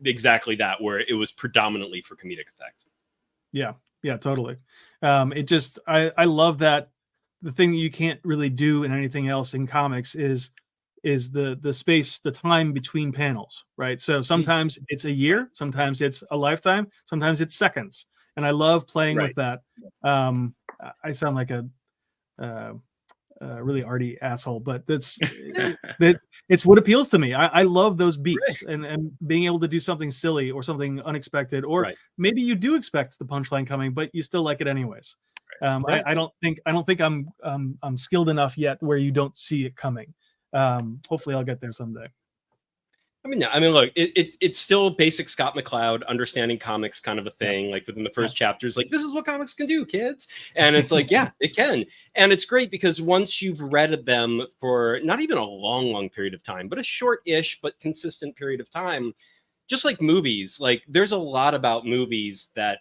exactly that, where it was predominantly for comedic effect. Yeah, totally. It just I love that the thing that you can't really do in anything else in comics is the space, the time between panels, right? So sometimes it's a year, sometimes it's a lifetime, sometimes it's seconds, and I love playing with that. I sound like a really arty asshole, but it's what appeals to me. I love those beats and being able to do something silly or something unexpected, or maybe you do expect the punchline coming, but you still like it anyways. I don't think I'm skilled enough yet where you don't see it coming. Hopefully I'll get there someday. I mean, look, it's still basic Scott McCloud understanding comics kind of a thing. Like within the first chapters, like, this is what comics can do, kids. And it's like, yeah, it can. And it's great because once you've read them for not even a long period of time, but a short-ish but consistent period of time, just like movies, like there's a lot about movies that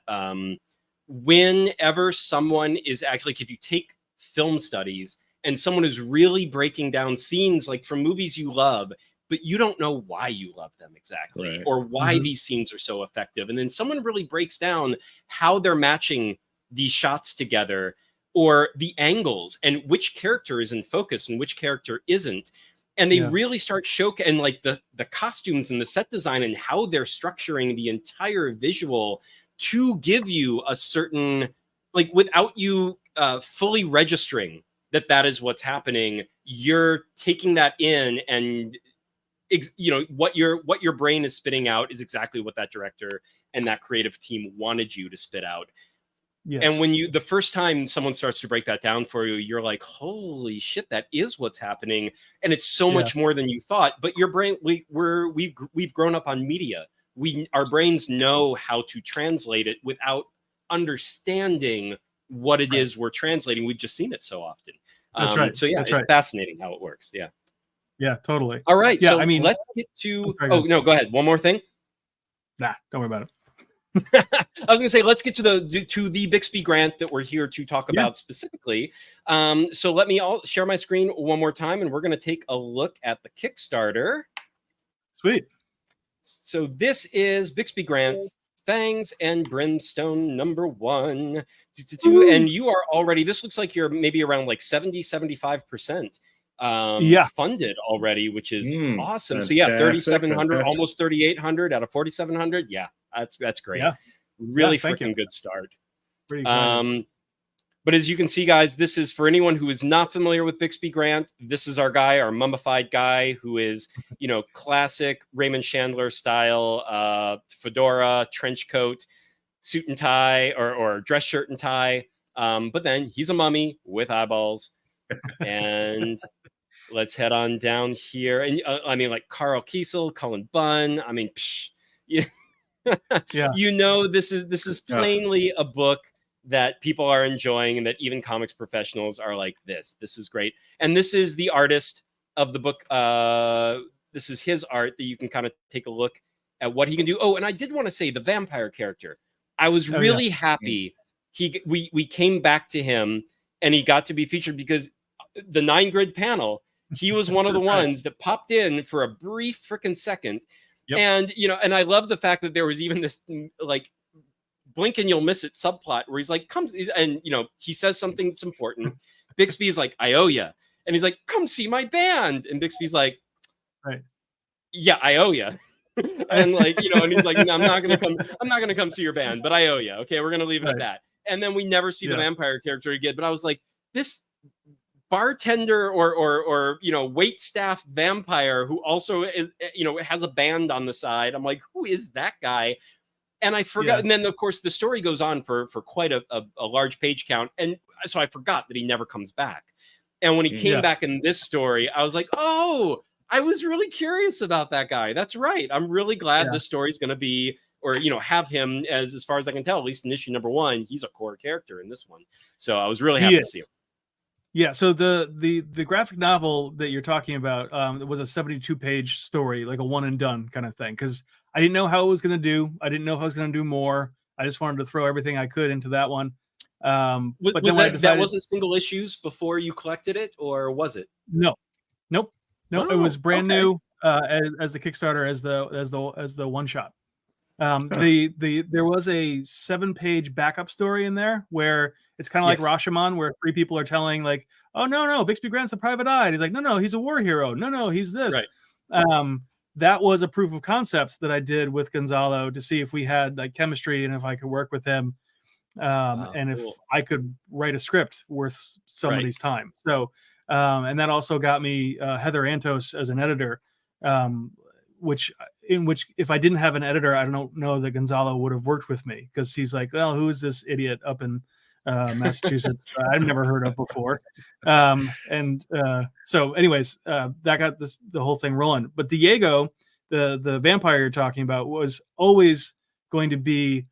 whenever someone is actually, if you take film studies and someone is really breaking down scenes like from movies you love, but you don't know why you love them exactly, or why these scenes are so effective. And then someone really breaks down how they're matching these shots together, or the angles, and which character is in focus and which character isn't. And they really start and like the costumes and the set design and how they're structuring the entire visual to give you a certain, like, without you fully registering that is what's happening, you're taking that in, and you know what your brain is spitting out is exactly what that director and that creative team wanted you to spit out. Yes. And when the first time someone starts to break that down for you, you're like, holy shit, that is what's happening. And it's so much more than you thought. But your brain, we've grown up on media. Our brains know how to translate it without understanding what it is we're translating. We've just seen it so often. That's right. So yeah, it's fascinating how it works. Yeah. Yeah, totally. All right. Yeah, so I mean, let's get to. No, go ahead. One more thing. Nah, don't worry about it. I was going to say, let's get to the Bixby Grant that we're here to talk about specifically. So let me share my screen one more time, and we're going to take a look at the Kickstarter. Sweet. So this is Bixby Grant, Fangs and Brimstone #1. And you are already, this looks like you're maybe around like 75% funded already, which is awesome. Fantastic. So yeah, 3,700, almost 3,800 out of 4,700. Yeah, that's great. Yeah. Really freaking good start. Pretty exciting. But as you can see, guys, this is for anyone who is not familiar with Bixby Grant. This is our guy, our mummified guy, who is, classic Raymond Chandler style, fedora, trench coat, suit and tie, or dress shirt and tie. But then he's a mummy with eyeballs. And let's head on down here. And I mean, like Carl Kiesel, Cullen Bunn. I mean, this is plainly a book that people are enjoying, and that even comics professionals are like, this is great. And this is the artist of the book. This is his art that you can kind of take a look at what he can do. Oh, and I did want to say the vampire character. I was really happy we came back to him and he got to be featured, because the 9-grid panel, he was one of the ones that popped in for a brief freaking second. Yep. And, and I love the fact that there was even this, like, blink and you'll miss it subplot where he's like, and he says something that's important. Bixby's like, I owe ya. And he's like, come see my band. And Bixby's like, yeah, I owe ya. And like, and he's like, no, I'm not gonna come see your band, but I owe you. Okay, we're gonna leave it at that. And then we never see the vampire character again. But I was like, this bartender or wait staff vampire who also is, has a band on the side. I'm like, who is that guy? And I forgot. And then of course the story goes on for quite a large page count. And so I forgot that he never comes back. And when he came back in this story, I was like, oh, I was really curious about that guy. That's right. I'm really glad this story's going to be, or, have him as far as I can tell, at least in issue #1, he's a core character in this one. So I was really happy to see him. Yeah. So the graphic novel that you're talking about, it was a 72-page story, like a one and done kind of thing. Cause I didn't know how it was going to do. I didn't know how I was going to do more. I just wanted to throw everything I could into that one. But then that wasn't single issues before you collected it, or was it? No. It was brand new as the Kickstarter, as the one shot. There was a 7-page backup story in there where it's kind of like Rashomon, where 3 people are telling like, oh no, Bixby Grant's a private eye. And he's like, no, he's a war hero. No, he's this. Right. That was a proof of concept that I did with Gonzalo to see if we had like chemistry and if I could work with him. And if I could write a script worth somebody's time. So, and that also got me Heather Antos as an editor, which if I didn't have an editor, I don't know that Gonzalo would have worked with me, because he's like, well, who is this idiot up in Massachusetts I've never heard of before. So anyways, that got the whole thing rolling. But Diego, the vampire you're talking about, was always going to be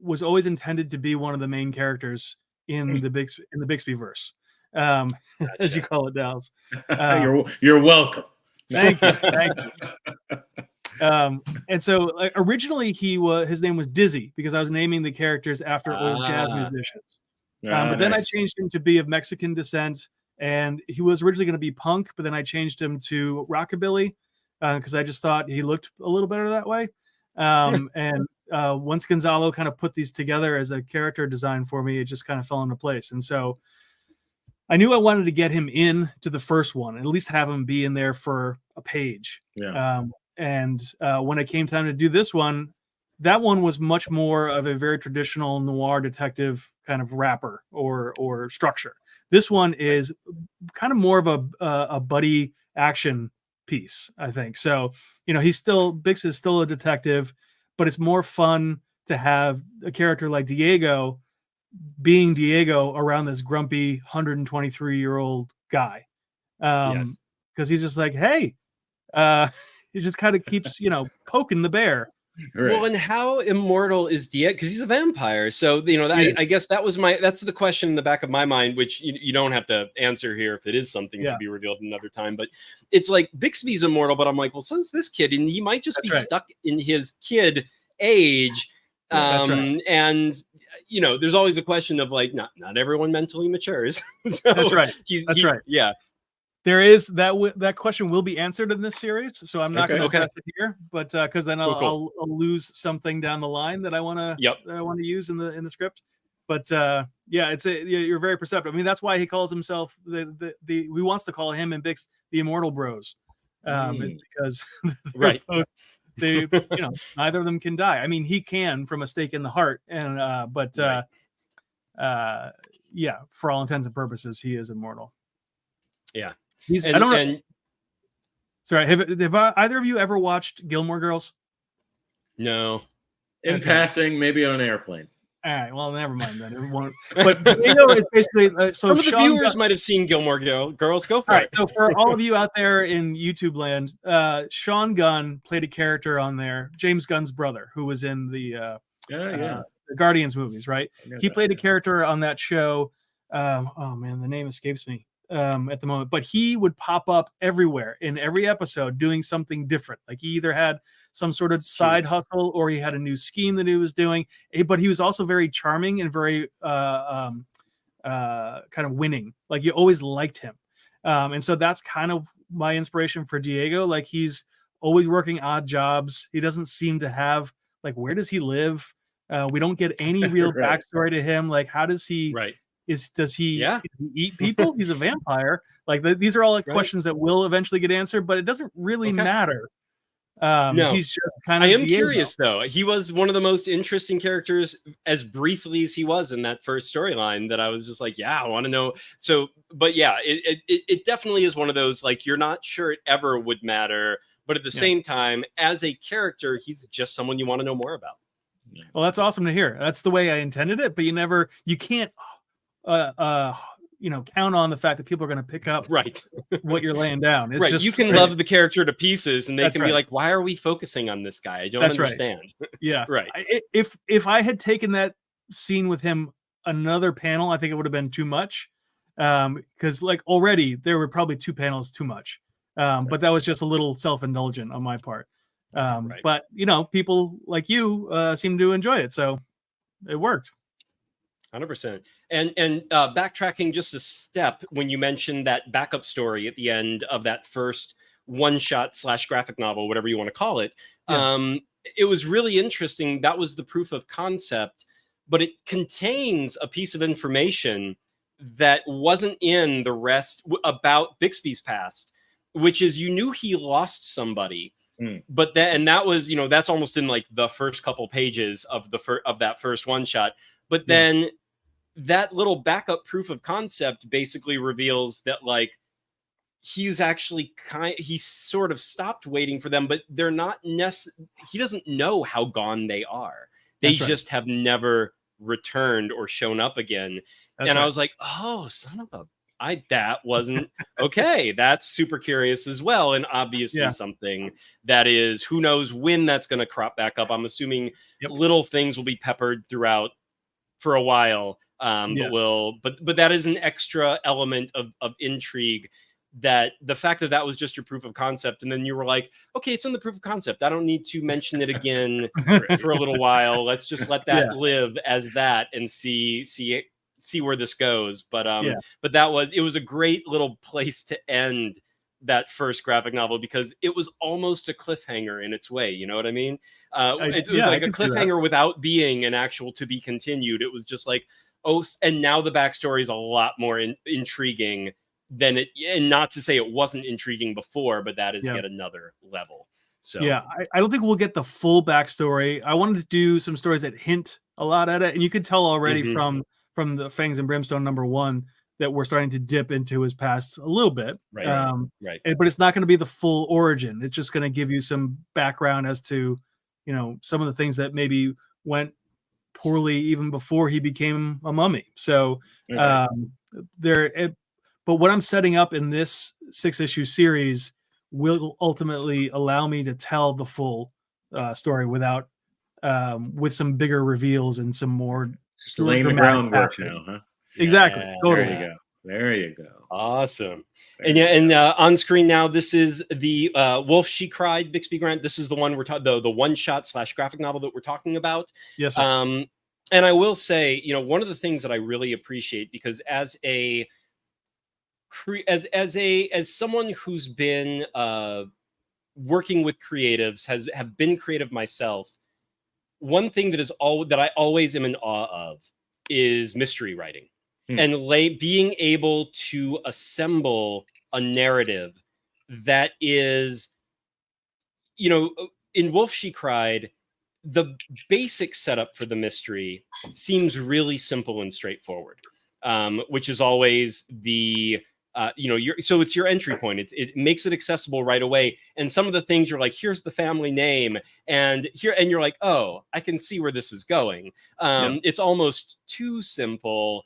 was always intended to be one of the main characters in the Bixby verse, gotcha. as you call it, Dallas. You're welcome. Thank you. And so originally his name was Dizzy, because I was naming the characters after old jazz musicians. But then I changed him to be of Mexican descent, and he was originally going to be punk, but then I changed him to rockabilly because I just thought he looked a little better that way. And once Gonzalo kind of put these together as a character design for me, it just kind of fell into place. And so I knew I wanted to get him in to the first one, at least have him be in there for a page. And when it came time to do this one, that one was much more of a very traditional noir detective kind of wrapper or structure. This one is kind of more of a buddy action piece, I think. So, Bix is still a detective, but it's more fun to have a character like Diego being Diego around this grumpy 123-year-old guy. Because he's just like, hey, he just kind of keeps, poking the bear. Right. Well, and how immortal is Diego? Because he's a vampire. So, I guess that's the question in the back of my mind, which you don't have to answer here if it is something to be revealed another time. But it's like Bixby's immortal, but I'm like, well, so is this kid. And he might just be stuck in his kid age. And, there's always a question of like, not everyone mentally matures. So that's right. He's right. Yeah. There is that question will be answered in this series, so I'm not going to address it here, but because then I'll lose something down the line that I want to use in the script. But you're very perceptive. I mean, that's why he calls himself he wants to call him and Bix the Immortal Bros, is because neither of them can die. I mean, he can from a stake in the heart, and for all intents and purposes, he is immortal. Yeah. I don't know. Sorry, have either of you ever watched Gilmore Girls? No. In passing, maybe on an airplane. All right, well, never mind then. It won't. But Diego is basically some of the viewers might have seen Gilmore Girls. Go for it. So for all of you out there in YouTube land, Sean Gunn played a character on there, James Gunn's brother, who was in the Guardians movies, right? He played a character on that show. Oh man, the name escapes me at the moment, but he would pop up everywhere in every episode doing something different. Like he either had some sort of side hustle or he had a new scheme that he was doing, but he was also very charming and very kind of winning. Like you always liked him. And so that's kind of my inspiration for Diego. Like he's always working odd jobs. He doesn't seem to have like, where does he live? We don't get any real backstory to him. Like, how does he does he eat people? He's a vampire. Like these are all like questions that will eventually get answered, but it doesn't really matter. No, he's just kind of. I am curious though. He was one of the most interesting characters, as briefly as he was in that first storyline, that I was just like, I want to know. So, but it definitely is one of those like you're not sure it ever would matter, but at the same time, as a character, he's just someone you want to know more about. Well, that's awesome to hear. That's the way I intended it, but you can't count on the fact that people are going to pick up what you're laying down. It's just you can love the character to pieces and they can be like, why are we focusing on this guy? I don't understand. Yeah. Right. If I had taken that scene with him another panel, I think it would have been too much. Because like already there were probably 2 panels too much. But that was just a little self-indulgent on my part. But people like you seem to enjoy it, so it worked. 100%. And backtracking just a step, when you mentioned that backup story at the end of that first one-shot / graphic novel, whatever you want to call it, it was really interesting. That was the proof of concept, but it contains a piece of information that wasn't in the rest about Bixby's past, which is you knew he lost somebody. But that was, you know, that's almost in like the first couple pages of that first one shot. But then that little backup proof of concept basically reveals that like he's actually he sort of stopped waiting for them, but they're not he doesn't know how gone they are. They just have never returned or shown up again. And I was like, oh, son of a that wasn't okay. That's super curious as well. And obviously something that is, who knows when that's going to crop back up. I'm assuming little things will be peppered throughout for a while. But that is an extra element of intrigue, that the fact that was just your proof of concept. And then you were like, okay, it's in the proof of concept. I don't need to mention it again for a little while. Let's just let that live as that and see where this goes. But but it was a great little place to end that first graphic novel, because it was almost a cliffhanger in its way. You know what I mean? It was like a cliffhanger without being an actual to be continued. It was just like, oh, and now the backstory is a lot more intriguing than it, and not to say it wasn't intriguing before, but that is yet another level. So I don't think we'll get the full backstory. I wanted to do some stories that hint a lot at it, and you could tell already from the Fangs and Brimstone #1 that we're starting to dip into his past a little bit. Right. But it's not going to be the full origin. It's just going to give you some background as to, you know, some of the things that maybe went poorly even before he became a mummy. So but what I'm setting up in this 6-issue series will ultimately allow me to tell the full story without with some bigger reveals and some more just laying the groundwork now, huh? Exactly. Totally. There you go. Awesome. And on screen now, this is the Wolf She Cried, Bixby Grant. This is the one we're talking, the one shot / graphic novel that we're talking about. Yes. And I will say, you know, one of the things that I really appreciate, because as someone who's been working with creatives, have been creative myself, one thing that I always am in awe of is mystery writing. And being able to assemble a narrative that is, you know, in Wolf She Cried, the basic setup for the mystery seems really simple and straightforward, which is always the you know, so it's your entry point. It makes it accessible right away. And some of the things you're like, here's the family name, and you're like, oh, I can see where this is going. It's almost too simple.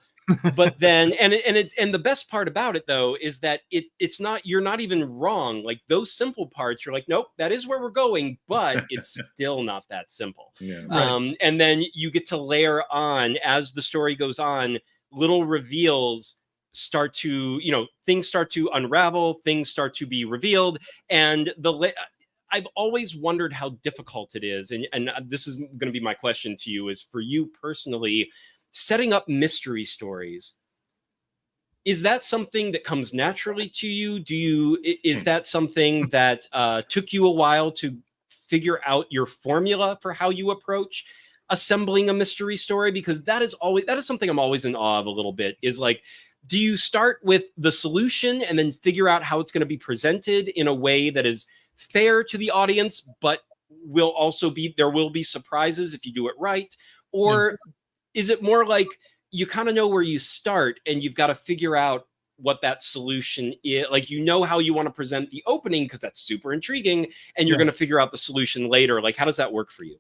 But then, and the best part about it though is that it's not, you're not even wrong. Like those simple parts, you're like, nope, that is where we're going, but it's still not that simple. And then you get to layer on, as the story goes on, little reveals start to, you know, things start to unravel, things start to be revealed. And I've always wondered how difficult it is. And this is going to be my question to you, is for you personally, setting up mystery stories, is that something that comes naturally to you? Is that something that took you a while to figure out your formula for how you approach assembling a mystery story? Because that is something I'm always in awe of a little bit, is like, do you start with the solution and then figure out how it's going to be presented in a way that is fair to the audience, but there will be surprises if you do it right? Or is it more like you kind of know where you start and you've got to figure out what that solution is? Like, you know how you want to present the opening because that's super intriguing, and you're going to figure out the solution later. Like, how does that work for you?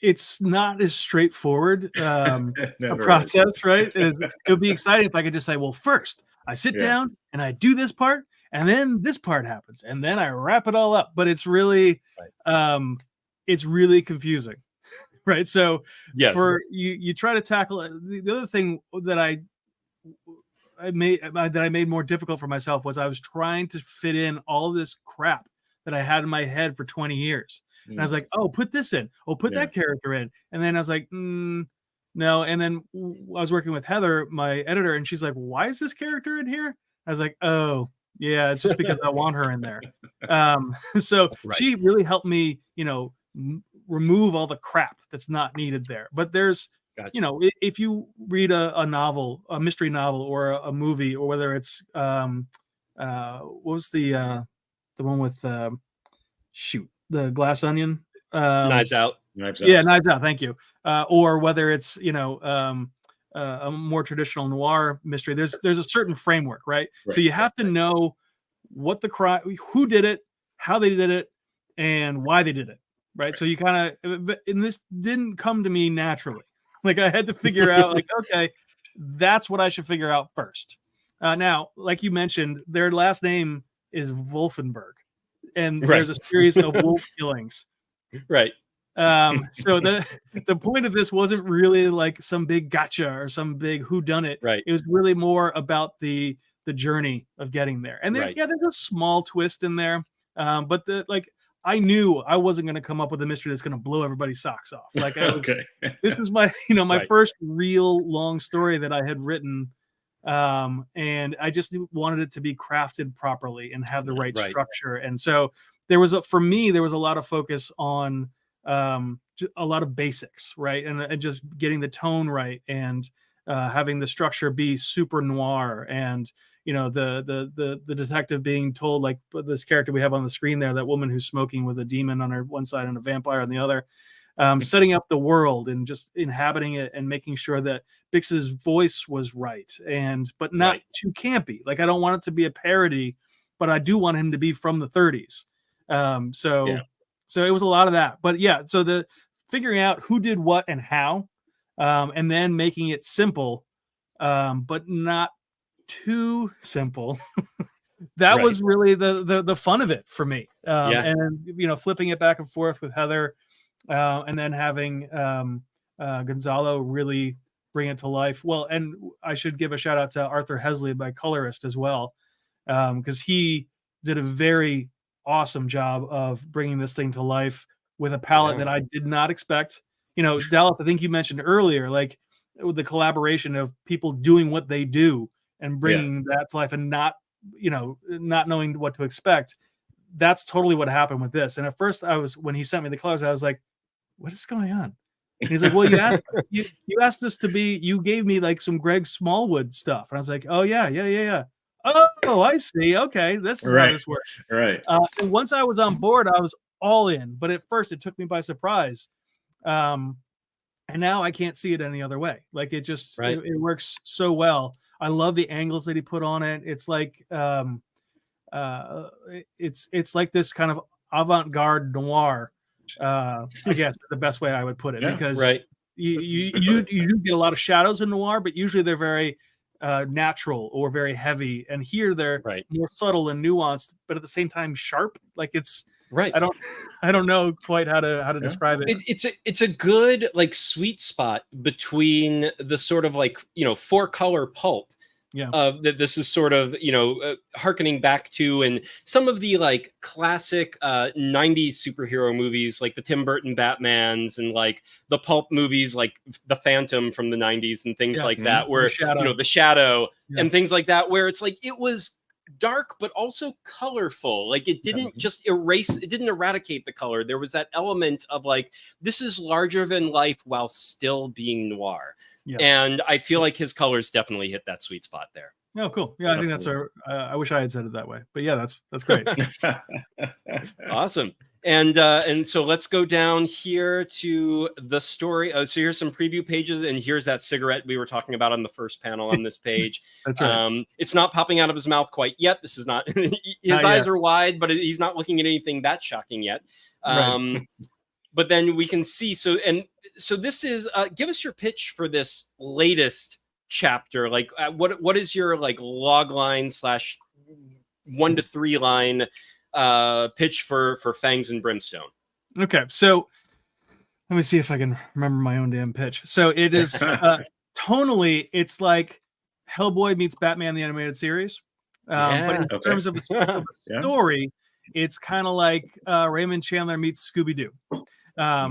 It's not as straightforward a process, right? It would be exciting if I could just say, well, first I sit down and I do this part, and then this part happens, and then I wrap it all up. But it's really, it's really confusing, right? So for you try to tackle it. The other thing that I made more difficult for myself was I was trying to fit in all this crap that I had in my head for 20 years. And I was like, oh, put this in. Oh, put that character in. And then I was like, no. And then I was working with Heather, my editor, and she's like, why is this character in here? I was like, oh, Yeah, it's just because I want her in there. So she really helped me, remove all the crap that's not needed there. But there's, if you read a novel, a mystery novel, or a movie, or whether it's what was the one with the Glass Onion, Knives Out. Knives Out. Thank you. Or whether it's a more traditional noir mystery. There's a certain framework, right? So you have to know what the crime, who did it, how they did it, and why they did it, right? So you kind of, and this didn't come to me naturally. Like I had to figure out, like, okay, that's what I should figure out first. Now, like you mentioned, their last name is Wolfenberg, and there's a series of wolf killings. Right. So the point of this wasn't really like some big gotcha or some big whodunit. Right. It was really more about the journey of getting there. And there's a small twist in there. But I knew I wasn't going to come up with a mystery that's going to blow everybody's socks off. Like this is my, my first real long story that I had written. And I just wanted it to be crafted properly and have the right structure. And so for me, there was a lot of focus on a lot of basics, right? And just getting the tone right, and having the structure be super noir, and the detective being told, like this character we have on the screen there, that woman who's smoking with a demon on her one side and a vampire on the other, setting up the world and just inhabiting it, and making sure that Bix's voice was right, but not too campy. Like I don't want it to be a parody, but I do want him to be from the 30s. So it was a lot of that. But so the figuring out who did what and how, and then making it simple, but not too simple. That was really the fun of it for me. And flipping it back and forth with Heather, and then having Gonzalo really bring it to life. Well, and I should give a shout out to Arthur Hesley, my colorist, as well, because he did a very awesome job of bringing this thing to life with a palette that I did not expect. Dallas, I think you mentioned earlier, like with the collaboration of people doing what they do and bringing that to life, and not knowing what to expect. That's totally what happened with this. And at first when he sent me the colors, I was like, what is going on? And he's like, well, you asked us to be, you gave me like some Greg Smallwood stuff. And I was like, oh yeah. Oh, I see. Okay, this is how this works. Right. And once I was on board, I was all in. But at first, it took me by surprise. And now I can't see it any other way. Like it just it works so well. I love the angles that he put on it. It's like it's like this kind of avant-garde noir. I guess is the best way I would put it, because you do get a lot of shadows in noir, but usually they're very natural or very heavy, and here they're more subtle and nuanced, but at the same time sharp. Like it's I don't know quite how to describe it. It's a good like sweet spot between the sort of like 4-color pulp that this is sort of hearkening back to, and some of the like classic 90s superhero movies like the Tim Burton Batmans, and like the pulp movies like The Phantom from the 90s and things like that, where the Shadow and things like that, where it's like it was dark but also colorful. Like it didn't just it didn't eradicate the color. There was that element of like, this is larger than life while still being noir. And I feel like his colors definitely hit that sweet spot there. Oh, cool. Yeah, I think that's I wish I had said it that way, but yeah, that's great. Awesome. And so let's go down here to the story. So here's some preview pages, and here's that cigarette we were talking about on the first panel on this page. That's right. It's not popping out of his mouth quite yet. This is not his eyes are wide, but he's not looking at anything that shocking yet. But then we can see. So this is give us your pitch for this latest chapter. Like what is your like log line / 1 to 3 line pitch for Fangs and Brimstone? Okay, so let me see if I can remember my own damn pitch. So it is tonally, it's like Hellboy meets Batman the animated series, but in terms of the story, it's kind of like Raymond Chandler meets Scooby-Doo. I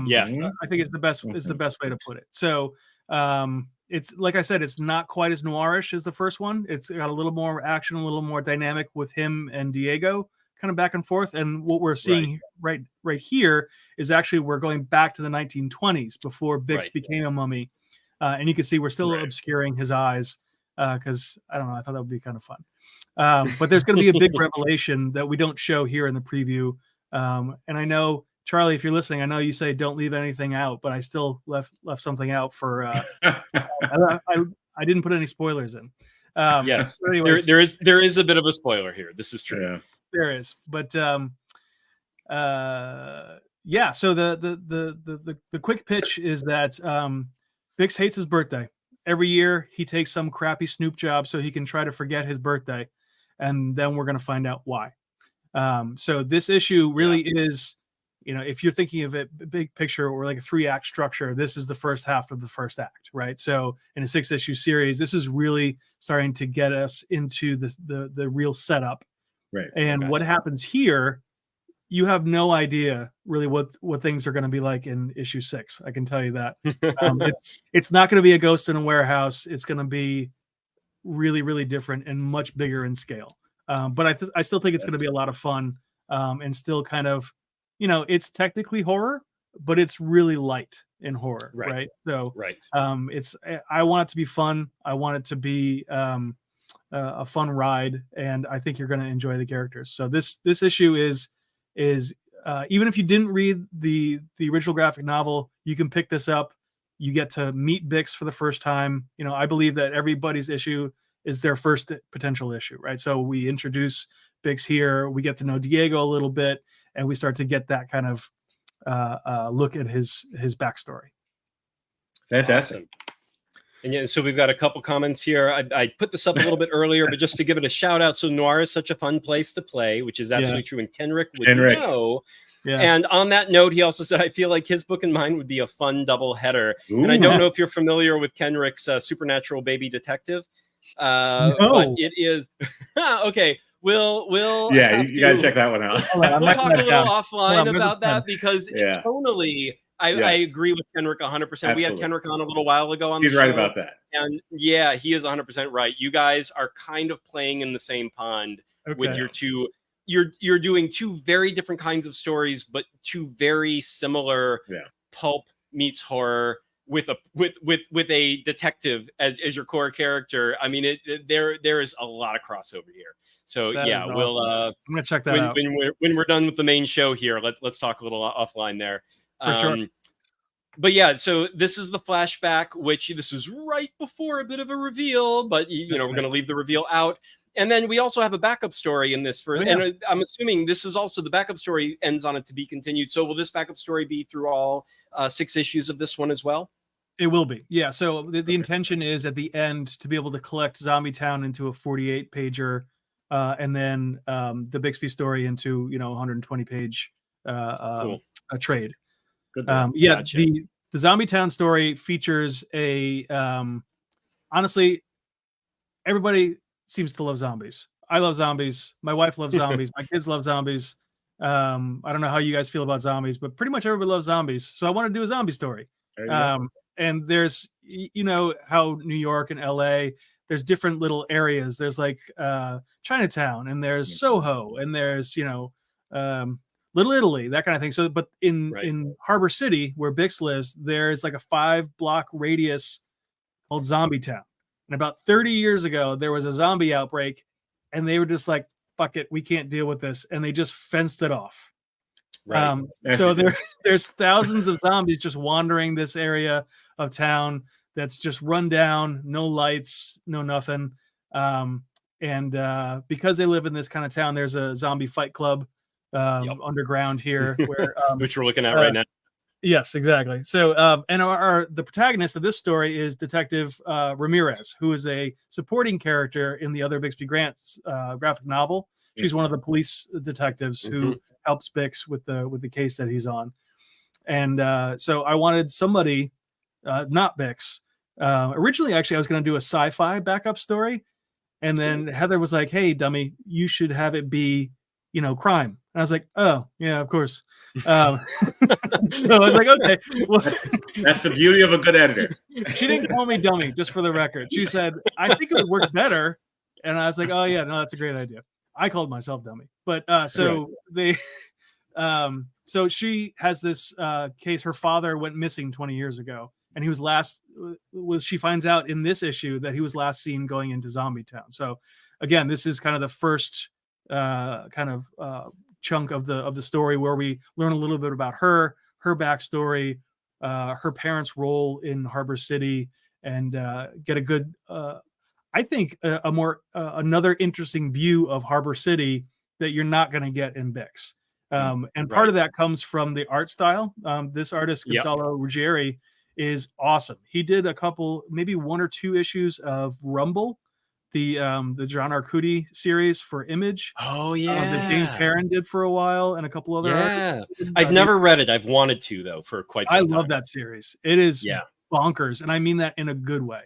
think is the best way to put it. So it's like I said, it's not quite as noirish as the first one. It's got a little more action, a little more dynamic with him and Diego kind of back and forth. And what we're seeing right here is actually we're going back to the 1920s before Bix became a mummy. And you can see we're still obscuring his eyes because I don't know. I thought that would be kind of fun. But there's going to be a big revelation that we don't show here in the preview. And I know, Charlie, if you're listening, I know you say don't leave anything out, but I still left something out for. I didn't put any spoilers in. Yes, there is a bit of a spoiler here. This is true. Yeah. There is, but So the quick pitch is that Bix hates his birthday. Every year he takes some crappy Snoop job so he can try to forget his birthday, and then we're going to find out why. So this issue really is, if you're thinking of it big picture or like a 3-act structure, this is the first half of the first act, right? So in a 6-issue series, this is really starting to get us into the real setup. Right. And what happens here, you have no idea really what things are going to be like in issue 6. I can tell you that. It's not going to be a ghost in a warehouse. It's going to be really, really different and much bigger in scale. But I still think it's going to be a lot of fun and still kind of, it's technically horror, but it's really light in horror, right? So, I want it to be fun. I want it to be a fun ride, and I think you're going to enjoy the characters. So this issue is even if you didn't read the original graphic novel, you can pick this up. You get to meet Bix for the first time. I believe that everybody's issue is their first potential issue, right? So we introduce Bix here, we get to know Diego a little bit, and we start to get that kind of look at his backstory. Fantastic. Awesome. And so we've got a couple comments here. I put this up a little bit earlier, but just to give it a shout out. So Noir is such a fun place to play, which is absolutely true. And Kenrick would know. Yeah. And on that note, he also said, I feel like his book and mine would be a fun double header. Ooh. And I don't know if you're familiar with Kenrick's Supernatural Baby Detective. No. But it is okay. We'll you guys check that one out. We'll talk a little offline about that because tonally, I agree with Kenrick 100%. Absolutely. We had Kenrick on a little while ago on the show. He's right about that. And yeah, he is 100% right. You guys are kind of playing in the same pond with your two. You're doing two very different kinds of stories, but two very similar pulp meets horror with a detective as your core character. I mean, there is a lot of crossover here. So we'll I'm gonna check that out when we're done with the main show here. Let's talk a little offline there. For sure. But yeah, so this is the flashback, which this is right before a bit of a reveal, but we're going to leave the reveal out. And then we also have a backup story in this and I'm assuming this is also the backup story ends on it to be continued. So will this backup story be through all 6 issues of this one as well? It will be. Yeah. So the intention is at the end to be able to collect Zombie Town into a 48 pager and then the Bixby story into, 120 page a trade. Gotcha. The Zombie Town story features a honestly, everybody seems to love zombies. I love zombies. My wife loves zombies. My kids love zombies. I don't know how you guys feel about zombies, but pretty much everybody loves zombies. So I want to do a zombie story. And there's, how New York and LA, there's different little areas. There's like Chinatown, and there's Soho, and there's, Little Italy, that kind of thing. So, but in Harbor City, where Bix lives, there's like a 5-block radius called Zombie Town. And about 30 years ago, there was a zombie outbreak, and they were just like, "Fuck it, we can't deal with this," and they just fenced it off. Right. So there's thousands of zombies just wandering this area of town that's just run down, no lights, no nothing. And because they live in this kind of town, there's a zombie fight club. Underground here, where which we're looking at right now. Yes, exactly. So, and the protagonist of this story is Detective Ramirez, who is a supporting character in the other Bixby Grant graphic novel. She's one of the police detectives who helps Bix with the case that he's on. And so I wanted somebody, not Bix. Originally, actually, I was going to do a sci-fi backup story, and then Heather was like, "Hey, dummy, you should have it be." crime. And I was like, oh yeah, of course. So I was like, okay, well, that's the beauty of a good editor. She didn't call me dummy, just for the record. She said, I think it would work better. And I was like, oh yeah, no, that's a great idea. I called myself dummy. But so she has this case. Her father went missing 20 years ago, and he was she finds out in this issue that he was last seen going into Zombie Town. So again, this is kind of the first chunk of the story where we learn a little bit about her backstory, her parents' role in Harbor City, and get a good I think another interesting view of Harbor City that you're not going to get in Bix. And part of that comes from the art style. This artist, Gonzalo Ruggieri, is awesome. He did a couple, maybe 1 or 2 issues of Rumble, the John Arcudi series for Image. Oh yeah, that James Herron did for a while, and a couple other. Yeah, I've never read it. I've wanted to though for quite some time. I love that series. It is bonkers, and I mean that in a good way.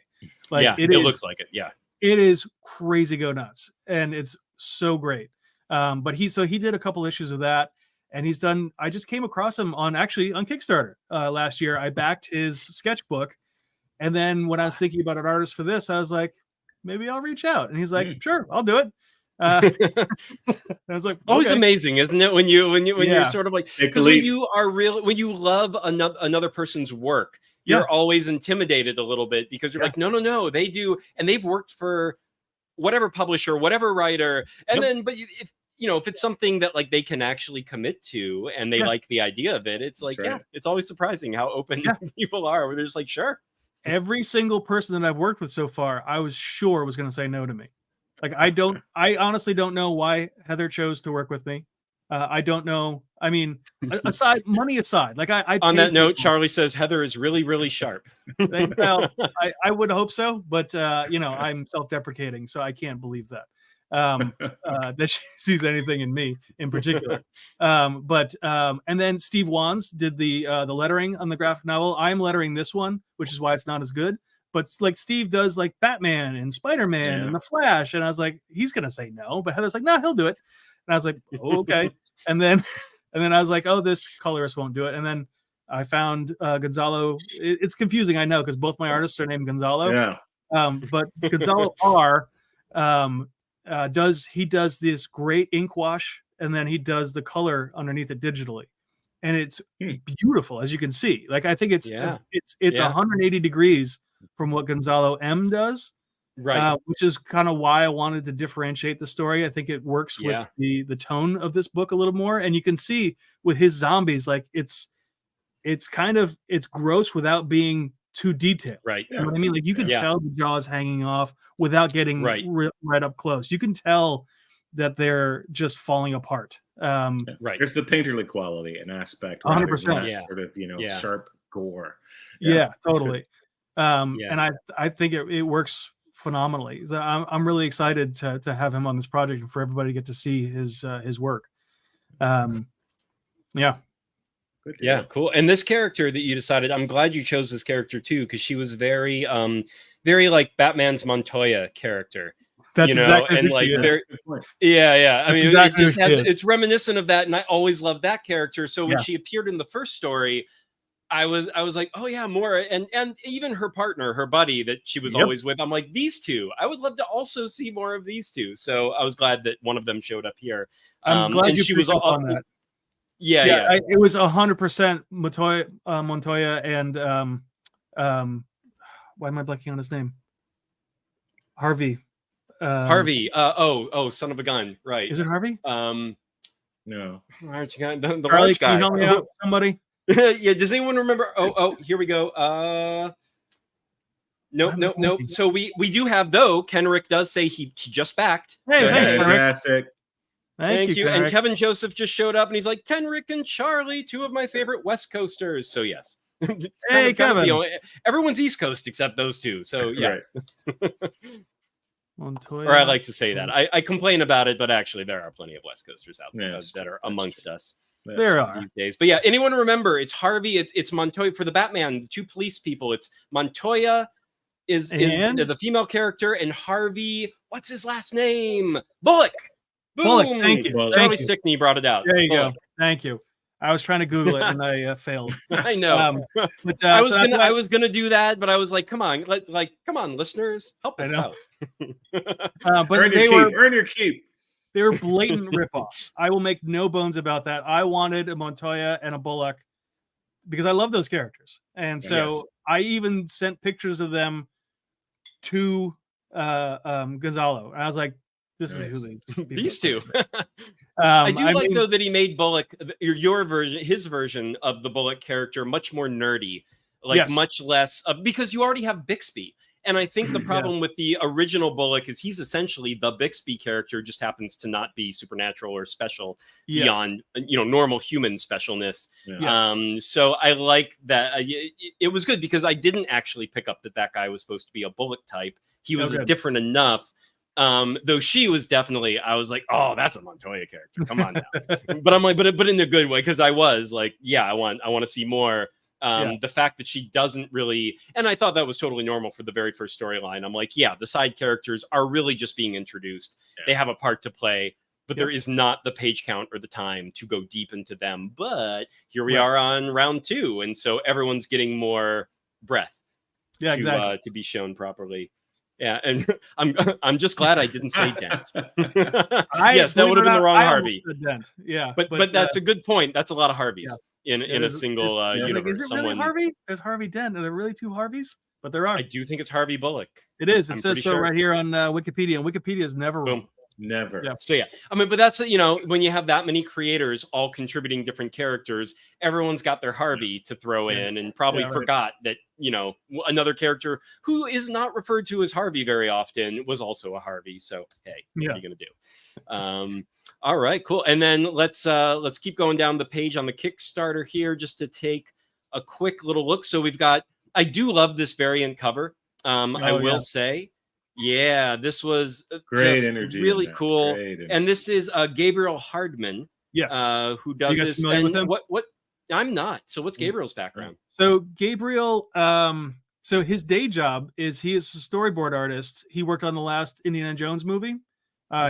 Like it looks like it. Yeah, it is crazy go nuts, and it's so great. But he did a couple issues of that, and he's done. I just came across him on Kickstarter last year. I backed his sketchbook, and then when I was thinking about an artist for this, I was like, maybe I'll reach out. And he's like, sure, I'll do it. I was like, always amazing, isn't it? When you're sort of like, because when you love another person's work, you're always intimidated a little bit because you're like, no, they do, and they've worked for whatever publisher, whatever writer, and then, but if it's something that like they can actually commit to and they like the idea of it, it's like, it's always surprising how open people are. Where they're just like, sure. Every single person that I've worked with so far, I was sure was going to say no to me. Like, I honestly don't know why Heather chose to work with me. I don't know. I mean, money aside, like I on that note, Charlie says Heather is really, really sharp. Well, I would hope so, but I'm self-deprecating, so I can't believe that. That she sees anything in me in particular. And then Steve Wands did the lettering on the graphic novel. I'm lettering this one, which is why it's not as good. But like Steve does like Batman and Spider-Man and the Flash, and I was like, he's gonna say no, but Heather's like, no, he'll do it. And I was like, oh, okay. and then I was like, oh, this colorist won't do it. And then I found Gonzalo. It's confusing, I know, because both my artists are named Gonzalo. Yeah. But Gonzalo R. Does this great ink wash, and then he does the color underneath it digitally, and it's beautiful, as you can see. Like, I think it's 180 degrees from what Gonzalo M does, right? Which is kind of why I wanted to differentiate the story. I think it works with the tone of this book a little more, and you can see with his zombies, like it's gross without being too detailed, right? You know what I mean? Like, you can tell the jaws hanging off without getting right up close. You can tell that they're just falling apart. Right. There's the painterly quality and aspect. 100%. Sort of sharp gore. Yeah, totally. And I think it works phenomenally. So I'm really excited to have him on this project and for everybody to get to see his work. Yeah, cool. And this character that you decided, I'm glad you chose this character too, because she was very like Batman's Montoya character. That's exactly and like very, I mean, exactly it's reminiscent of that, and I always loved that character. So when she appeared in the first story, I was like, oh yeah, more, and even her partner, her buddy that she was always with. I'm like, these two, I would love to also see more of these two. So I was glad that one of them showed up here. I'm glad you was on that. It was 100% Montoya and why am I blanking on his name? Harvey. Harvey. Son of a gun. Right. Is it Harvey? No. The Charlie, large guy. Can you help me out? Somebody. Yeah. Does anyone remember? Here we go. Nope. So we do have, though. Kenrick does say he just backed. Hey, thanks, fantastic. Thank you. And Kevin Joseph just showed up, and he's like, Kenrick and Charlie, two of my favorite West Coasters. So yes. Hey, Kevin. Everyone's East Coast except those two. So yeah. Right. Montoya. Or I like to say that. I complain about it, but actually there are plenty of West Coasters out there that are amongst us. There are these days. But yeah, anyone remember? It's Harvey. It's Montoya for the Batman. The two police people. It's Montoya is the female character, and Harvey. What's his last name? Bullock. Boom! Bullock, thank you. Charlie Stickney brought it out. There you Bullock. go. Thank you. I was trying to Google it and I failed. I know. But I was gonna do that, but I was like, come on, come on, listeners, help us out. But earn your keep. They were blatant ripoffs. I will make no bones about that. I wanted a Montoya and a Bullock because I love those characters, and so I even sent pictures of them to Gonzalo, and I was like, "This is who these two." I like though that he made Bullock your version, his version of the Bullock character, much more nerdy, much less because you already have Bixby. And I think the problem with the original Bullock is he's essentially the Bixby character, just happens to not be supernatural or special beyond normal human specialness. So I like that. It was good because I didn't actually pick up that guy was supposed to be a Bullock type. He was different enough. Though she was definitely, I was like, oh, that's a Montoya character. Come on now. But I'm like, but in a good way, because I was like, I want to see more. The fact that she doesn't really, and I thought that was totally normal for the very first storyline. I'm like, the side characters are really just being introduced. They have a part to play, but there is not the page count or the time to go deep into them. But here we are on round 2, and so everyone's getting more breath to be shown properly. Yeah, and I'm just glad I didn't say Dent. Yes, that would have been the wrong Harvey. Dent. Yeah, but that's a good point. That's a lot of Harveys in a single universe. Is it really Harvey? There's Harvey Dent. Are there really 2 Harveys? But there are. I do think it's Harvey Bullock. It is. It says so right here on Wikipedia, and Wikipedia is never wrong. Never. Yeah. So I mean, but that's when you have that many creators all contributing different characters, everyone's got their Harvey to throw in, and probably forgot that another character who is not referred to as Harvey very often was also a Harvey. So hey, what are you gonna do? All right, cool. And then let's keep going down the page on the Kickstarter here just to take a quick little look. So we've got. I do love this variant cover. I will say. Yeah, this was great energy, really cool. And this is Gabriel Hardman, who does this. And what I'm not. So what's Gabriel's background? So Gabriel, so his day job is he is a storyboard artist. He worked on the last Indiana Jones movie.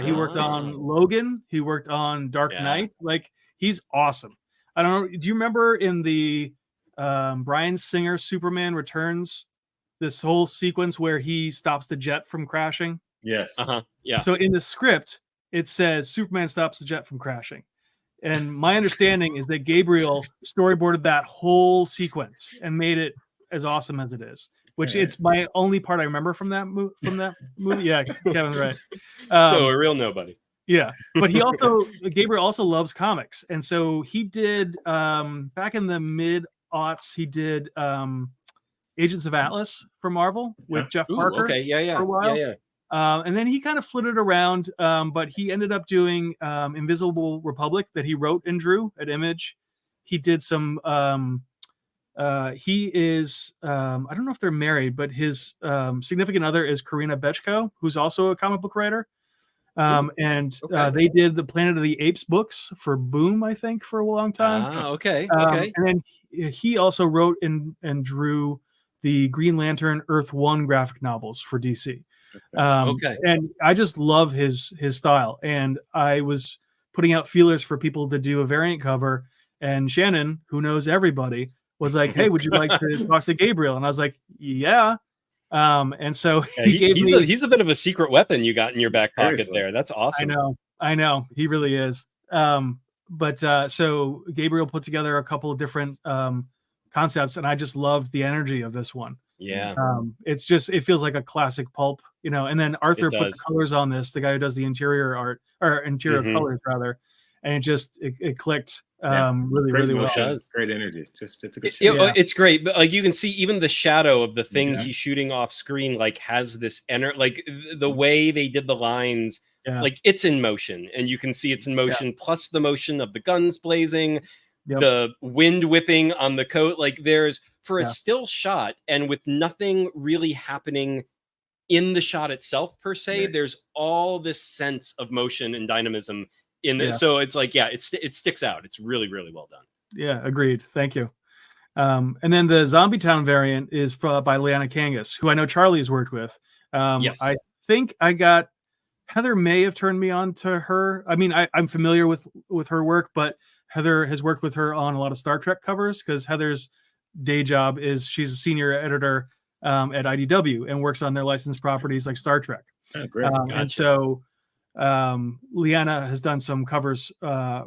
He worked on Logan. He worked on Dark Knight. Like, he's awesome. I don't know. Do you remember in the Bryan Singer Superman Returns? This whole sequence where he stops the jet from crashing. Yes. Yeah. So in the script, it says Superman stops the jet from crashing. And my understanding is that Gabriel storyboarded that whole sequence and made it as awesome as it is. Which it's my only part I remember from that movie. Yeah, Kevin's right. So a real nobody. Yeah, but Gabriel also loves comics, and so he did back in the mid-aughts. He did. Agents of Atlas for Marvel with Jeff Parker. Okay, for a while. And then he kind of flitted around, but he ended up doing Invisible Republic that he wrote and drew at Image. He did some. He is. I don't know if they're married, but his significant other is Karina Bechko, who's also a comic book writer. They did the Planet of the Apes books for Boom, I think, for a long time. Okay. And then he also wrote and drew the Green Lantern Earth 1 graphic novels for DC. And I just love his style. And I was putting out feelers for people to do a variant cover. And Shannon, who knows everybody, was like, hey, would you like to talk to Gabriel? And I was like, yeah. And so he's a bit of a secret weapon you got in your back pocket there. That's awesome. I know. He really is. So Gabriel put together a couple of different concepts, and I just loved the energy of this one. Yeah. It feels like a classic pulp, and then Arthur put the colors on this, the guy who does the interior art or interior colors rather. And it clicked really well. Great energy. It's a good show. It's great. But like you can see even the shadow of the thing he's shooting off screen, like has this like the way they did the lines, like it's in motion, and you can see it's in motion, plus the motion of the guns blazing. The wind whipping on the coat, like there's for a still shot and with nothing really happening in the shot itself per se, there's all this sense of motion and dynamism in this. So it's like, it sticks out. It's really, really well done. Yeah, agreed. Thank you. And then the Zombie Town variant is by Liana Kangas, who I know Charlie's worked with. I think I got Heather may have turned me on to her. I mean, I'm familiar with her work, but Heather has worked with her on a lot of Star Trek covers because Heather's day job is she's a senior editor at IDW and works on their licensed properties like Star Trek. Oh, great. Gotcha. And so Leanna has done some covers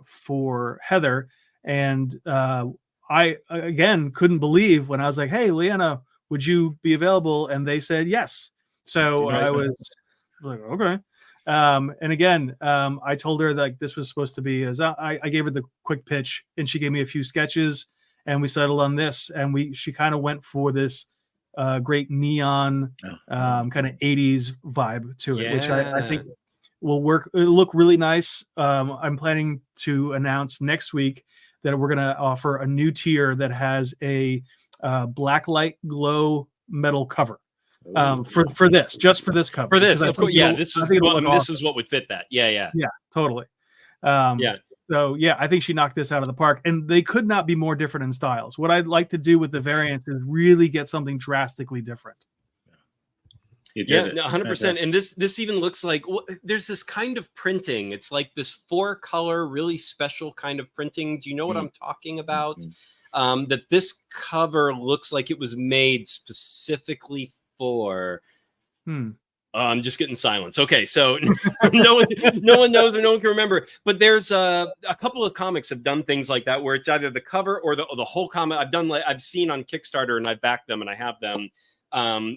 for Heather, and I again couldn't believe when I was like, "Hey, Leanna, would you be available?" And they said yes. So I was like, "Okay." And again, I told her that this was supposed to be as I gave her the quick pitch, and she gave me a few sketches, and we settled on this. And she kind of went for this great neon kind of 80s vibe to it, which I think will work. It'll look really nice. I'm planning to announce next week that we're going to offer a new tier that has a black light glow metal cover. For this, just for this cover. For this, of course, yeah. This is what would fit that. Yeah, totally. Yeah. So yeah, I think she knocked this out of the park, and they could not be more different in styles. What I'd like to do with the variants is really get something drastically different. You did 100%. And this even looks like there's this kind of printing. It's like this 4-color, really special kind of printing. Do you know what I'm talking about? That this cover looks like it was made specifically for. I'm just getting silence. Okay, so no one knows or no one can remember. But there's a couple of comics have done things like that where it's either the cover or the whole comic. I've seen on Kickstarter and I've backed them and I have them.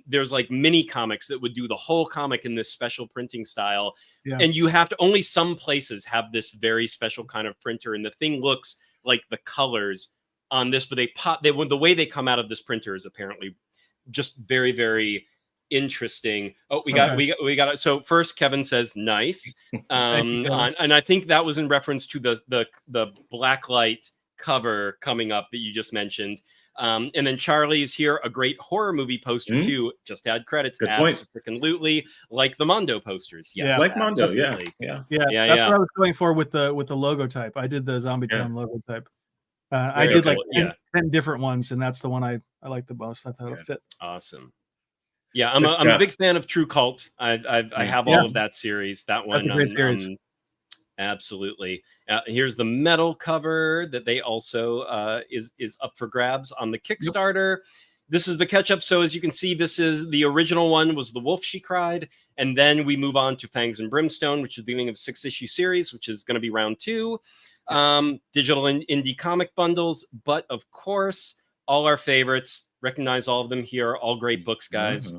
There's like mini comics that would do the whole comic in this special printing style, and you have to. Only some places have this very special kind of printer, and the thing looks like the colors on this, but the way they come out of this printer is apparently just very, very interesting. We got it. So first, Kevin says nice, and I think that was in reference to the black light cover coming up that you just mentioned. And then Charlie is here, a great horror movie poster too. Just add credits. Absolutely, like the Mondo posters. Yes, like Mondo. Yeah. That's what I was going for with the logo type. I did the Zombie Town logo type. I did like 10 different ones, and that's the one I like the most. I thought it fit. Awesome. Yeah, I'm a big fan of True Cult. I have all of that series. That one, that's a great series. Absolutely. Here's the metal cover that they also is up for grabs on the Kickstarter. This is the catch-up. So as you can see, this is the original one was The Wolf She Cried. And then we move on to Fangs and Brimstone, which is the beginning of a 6-issue series, which is going to be round 2. Yes. Digital and indie comic bundles. But of course, all our favorites. Recognize all of them here. All great books, guys.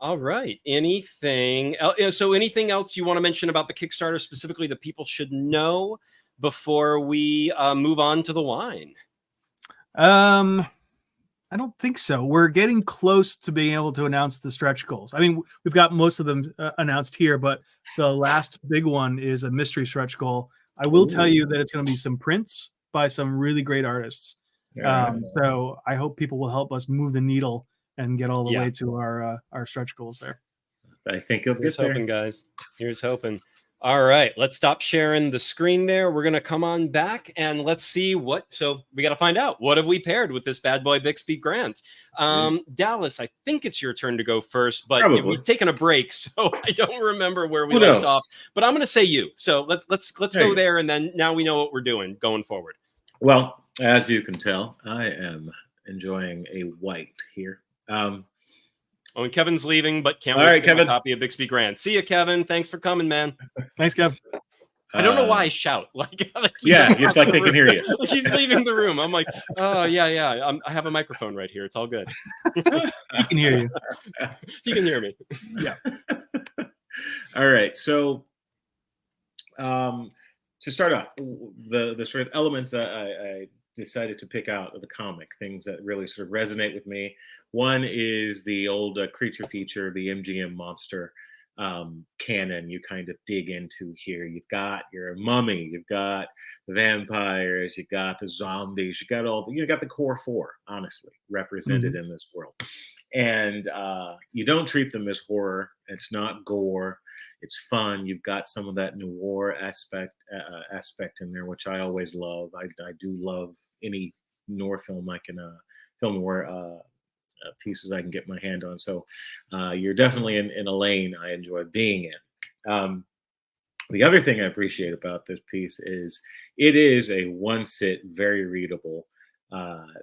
All right. Anything else you want to mention about the Kickstarter specifically that people should know before we move on to the wine? I don't think so. We're getting close to being able to announce the stretch goals. I mean, we've got most of them announced here, but the last big one is a mystery stretch goal. I will tell you that it's going to be some prints by some really great artists. So I hope people will help us move the needle and get all the way to our stretch goals there. I think you'll get there. Hoping, guys. Here's hoping. All right, let's stop sharing the screen there. We're going to come on back and let's see so we got to find out what have we paired with this bad boy Bixby Grant. Dallas, I think it's your turn to go first, but we've taken a break, so I don't remember where we left off. But I'm going to say you. So let's go there, and then now we know what we're doing going forward. Well, as you can tell, I am enjoying a white here. And Kevin's leaving, but can't wait to get a copy of Bixby Grant. See you, Kevin. Thanks for coming, man. Thanks, Kev. I don't know why I shout. It's like they can hear you. He's leaving the room. I'm like, oh, yeah. I have a microphone right here. It's all good. He can hear you. He can hear me. Yeah. All right. So to start off, the sort of elements that I decided to pick out of the comic, things that really sort of resonate with me. One is the old creature feature, the MGM monster canon you kind of dig into here. You've got your mummy, you've got the vampires, you got the zombies, you got the core 4, honestly, represented in this world. And you don't treat them as horror. It's not gore. It's fun. You've got some of that noir aspect in there, which I always love. I do love any noir film I can film noir pieces I can get my hand on. So you're definitely in a lane I enjoy being in. The other thing I appreciate about this piece is it is a one-sit, very readable,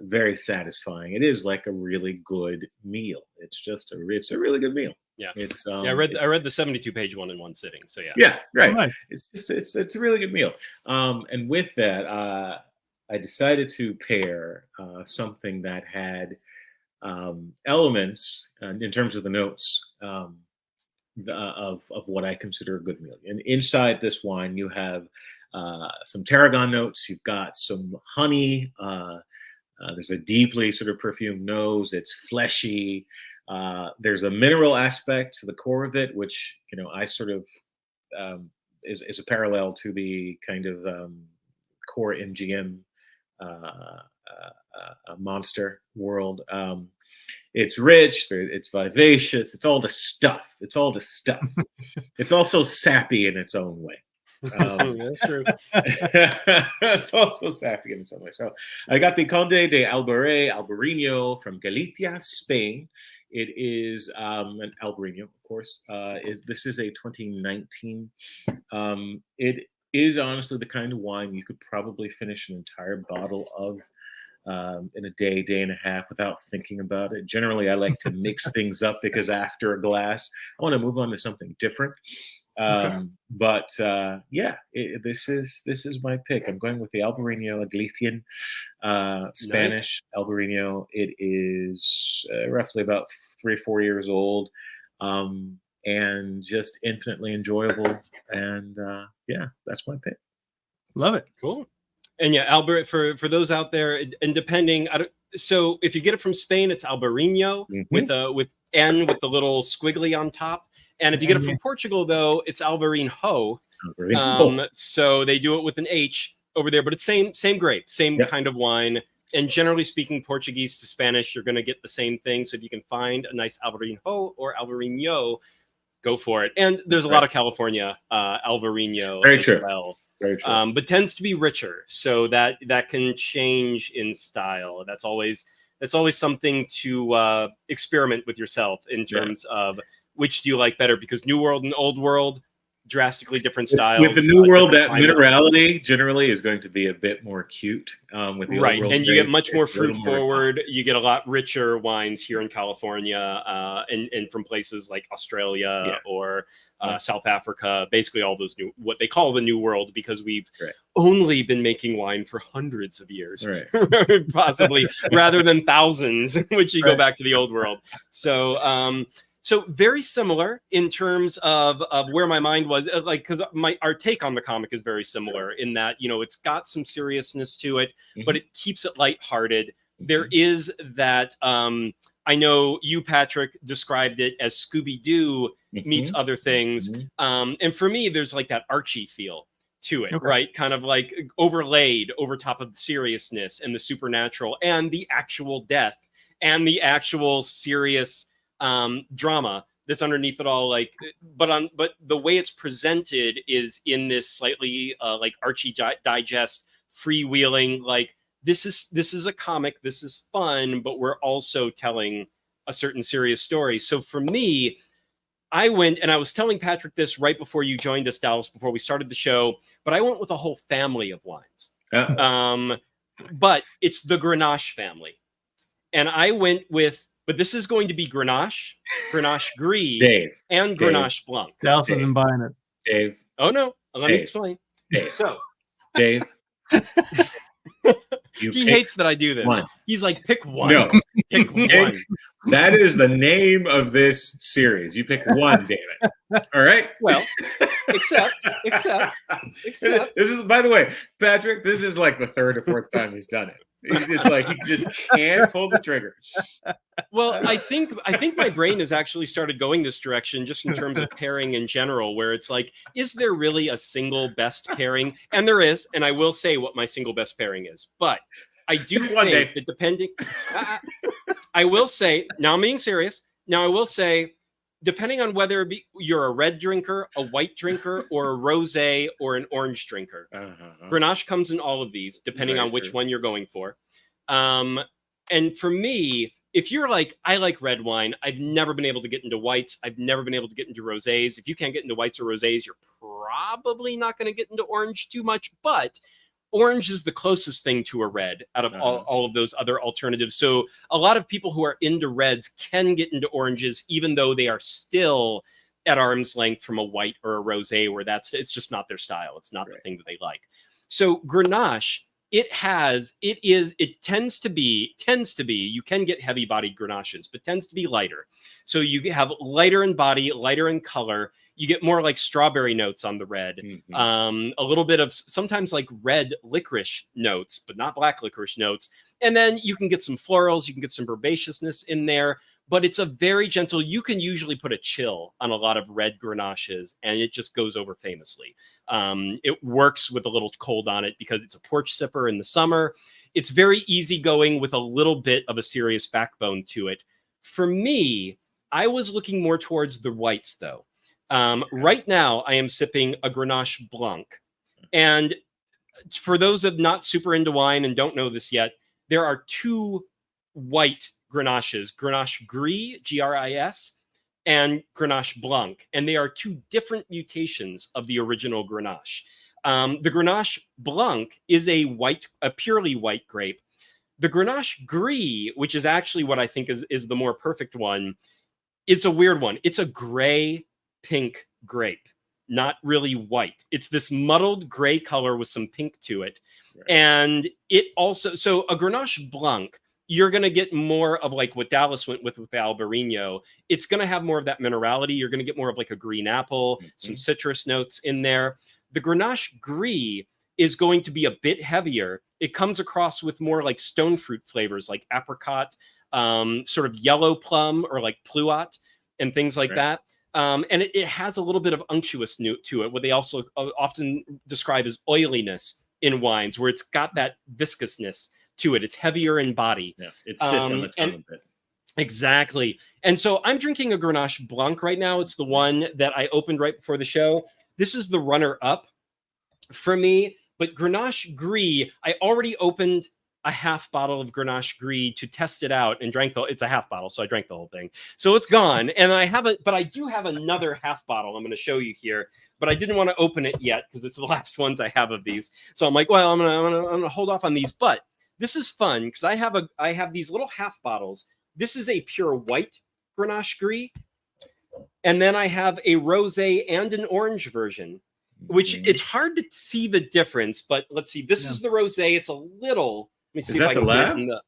very satisfying. It is like a really good meal. It's a really good meal. Yeah, it's I read the 72-page one in one sitting. So yeah. Yeah, right. Oh, nice. It's a really good meal. And with that, I decided to pair something that had elements in terms of the notes of what I consider a good meal. And inside this wine, you have some tarragon notes. You've got some honey. There's a deeply sort of perfumed nose. It's fleshy. There's a mineral aspect to the core of it, which I sort of is a parallel to the kind of core MGM monster world. It's rich, it's vivacious, it's all the stuff. It's also sappy in its own way. That's true. It's also sappy in its own way. So I got the Conde de Albarei Albariño from Galicia, Spain. It is an Albariño, of course. This is a 2019. It is honestly the kind of wine you could probably finish an entire bottle of in a day and a half without thinking about it. Generally, I like to mix things up because after a glass, I want to move on to something different. But this is my pick. I'm going with the Albariño, a Galician Spanish Albariño. It is roughly about 3 or 4 years old, and just infinitely enjoyable. And that's my pick. Love it. Cool. And yeah, Albert, for those out there, and depending, so if you get it from Spain, it's Albariño with the little squiggly on top. And if you get it from Portugal, though, it's Albariño. So they do it with an H over there, but it's same grape, same kind of wine. And generally speaking, Portuguese to Spanish, you're going to get the same thing. So if you can find a nice Albariño or Albariño, go for it. And there's a lot of California Albariño as well. Very true. But tends to be richer, so that can change in style. That's always something to experiment with yourself in terms of which do you like better, because New World and Old World, drastically different styles. With the New World, that minerality generally is going to be a bit more acute. With the Old World, and you get much more fruit forward. You get a lot richer wines here in California, and from places like Australia or South Africa. Basically, all those what they call the New World, because we've only been making wine for hundreds of years, possibly rather than thousands, which you go back to the Old World. So. So very similar in terms of where my mind was, like, because our take on the comic is very similar in that, it's got some seriousness to it, but it keeps it lighthearted. There is that, I know you, Patrick, described it as Scooby-Doo meets other things. And for me, there's like that Archie feel to it, right? Kind of like overlaid over top of the seriousness and the supernatural and the actual death and the actual serious drama that's underneath it all, like, but the way it's presented is in this slightly like Archie Digest freewheeling, like this is a comic, this is fun, but we're also telling a certain serious story. So for me, I went, and I was telling Patrick this right before you joined us, Dallas, before we started the show, but I went with a whole family of wines. But it's the Grenache family, and I went with. But this is going to be Grenache, Grenache Gris, and Grenache Blanc. Dallas isn't buying it. Dave. Oh, no. Let me explain. Dave. So. Dave. He hates that I do this. One. He's like, pick one. No. Pick one. That is the name of this series. You pick one, damn it. All right? Well, except. This is, by the way, Patrick, this is like the third or fourth time he's done it. It's like he just can't pull the trigger. Well, I think my brain has actually started going this direction, just in terms of pairing in general, where it's like, is there really a single best pairing? And there is, and I will say what my single best pairing is. But I do think that depending, I will say, now I'm being serious. Now I will say, depending on whether you're a red drinker, a white drinker, or a rosé, or an orange drinker. Grenache comes in all of these, depending on which one you're going for. And for me, if you're like, I like red wine, I've never been able to get into whites, I've never been able to get into rosés. If you can't get into whites or rosés, you're probably not going to get into orange too much, but orange is the closest thing to a red out of all of those other alternatives. So a lot of people who are into reds can get into oranges, even though they are still at arm's length from a white or a rosé, where it's just not their style. It's not the thing that they like. So Grenache, it tends to be, you can get heavy bodied Grenaches, but tends to be lighter. So you have lighter in body, lighter in color. You get more like strawberry notes on the red, a little bit of sometimes like red licorice notes, but not black licorice notes. And then you can get some florals, you can get some herbaceousness in there, but it's a very gentle, you can usually put a chill on a lot of red Grenaches and it just goes over famously. It works with a little cold on it because it's a porch sipper in the summer. It's very easygoing with a little bit of a serious backbone to it. For me, I was looking more towards the whites though. Right now, I am sipping a Grenache Blanc. And for those of not super into wine and don't know this yet, there are two white Grenaches, Grenache Gris, Gris, and Grenache Blanc. And they are two different mutations of the original Grenache. The Grenache Blanc is a purely white grape. The Grenache Gris, which is actually what I think is the more perfect one, it's a weird one. It's a gray pink grape, not really white. It's this muddled gray color with some pink to it. Right. And it also, so a Grenache Blanc, you're going to get more of like what Dallas went with the Albariño. It's going to have more of that minerality. You're going to get more of like a green apple, some citrus notes in there. The Grenache Gris is going to be a bit heavier. It comes across with more like stone fruit flavors like apricot, sort of yellow plum or like pluot and things like that. And it has a little bit of unctuous note to it, what they also often describe as oiliness in wines, where it's got that viscousness to it. It's heavier in body. Yeah, it sits on the tongue a bit. Exactly. And so I'm drinking a Grenache Blanc right now. It's the one that I opened right before the show. This is the runner-up for me. But Grenache Gris, I already opened a half bottle of Grenache Gris to test it out and it's a half bottle, so I drank the whole thing. So it's gone. And but I do have another half bottle I'm going to show you here, but I didn't want to open it yet because it's the last ones I have of these. So I'm like, well, I'm going to hold off on these, but this is fun because I have these little half bottles. This is a pure white Grenache Gris. And then I have a rosé and an orange version, which it's hard to see the difference, but let's see. This is the rosé. It's a little, let me see if I can get it in the,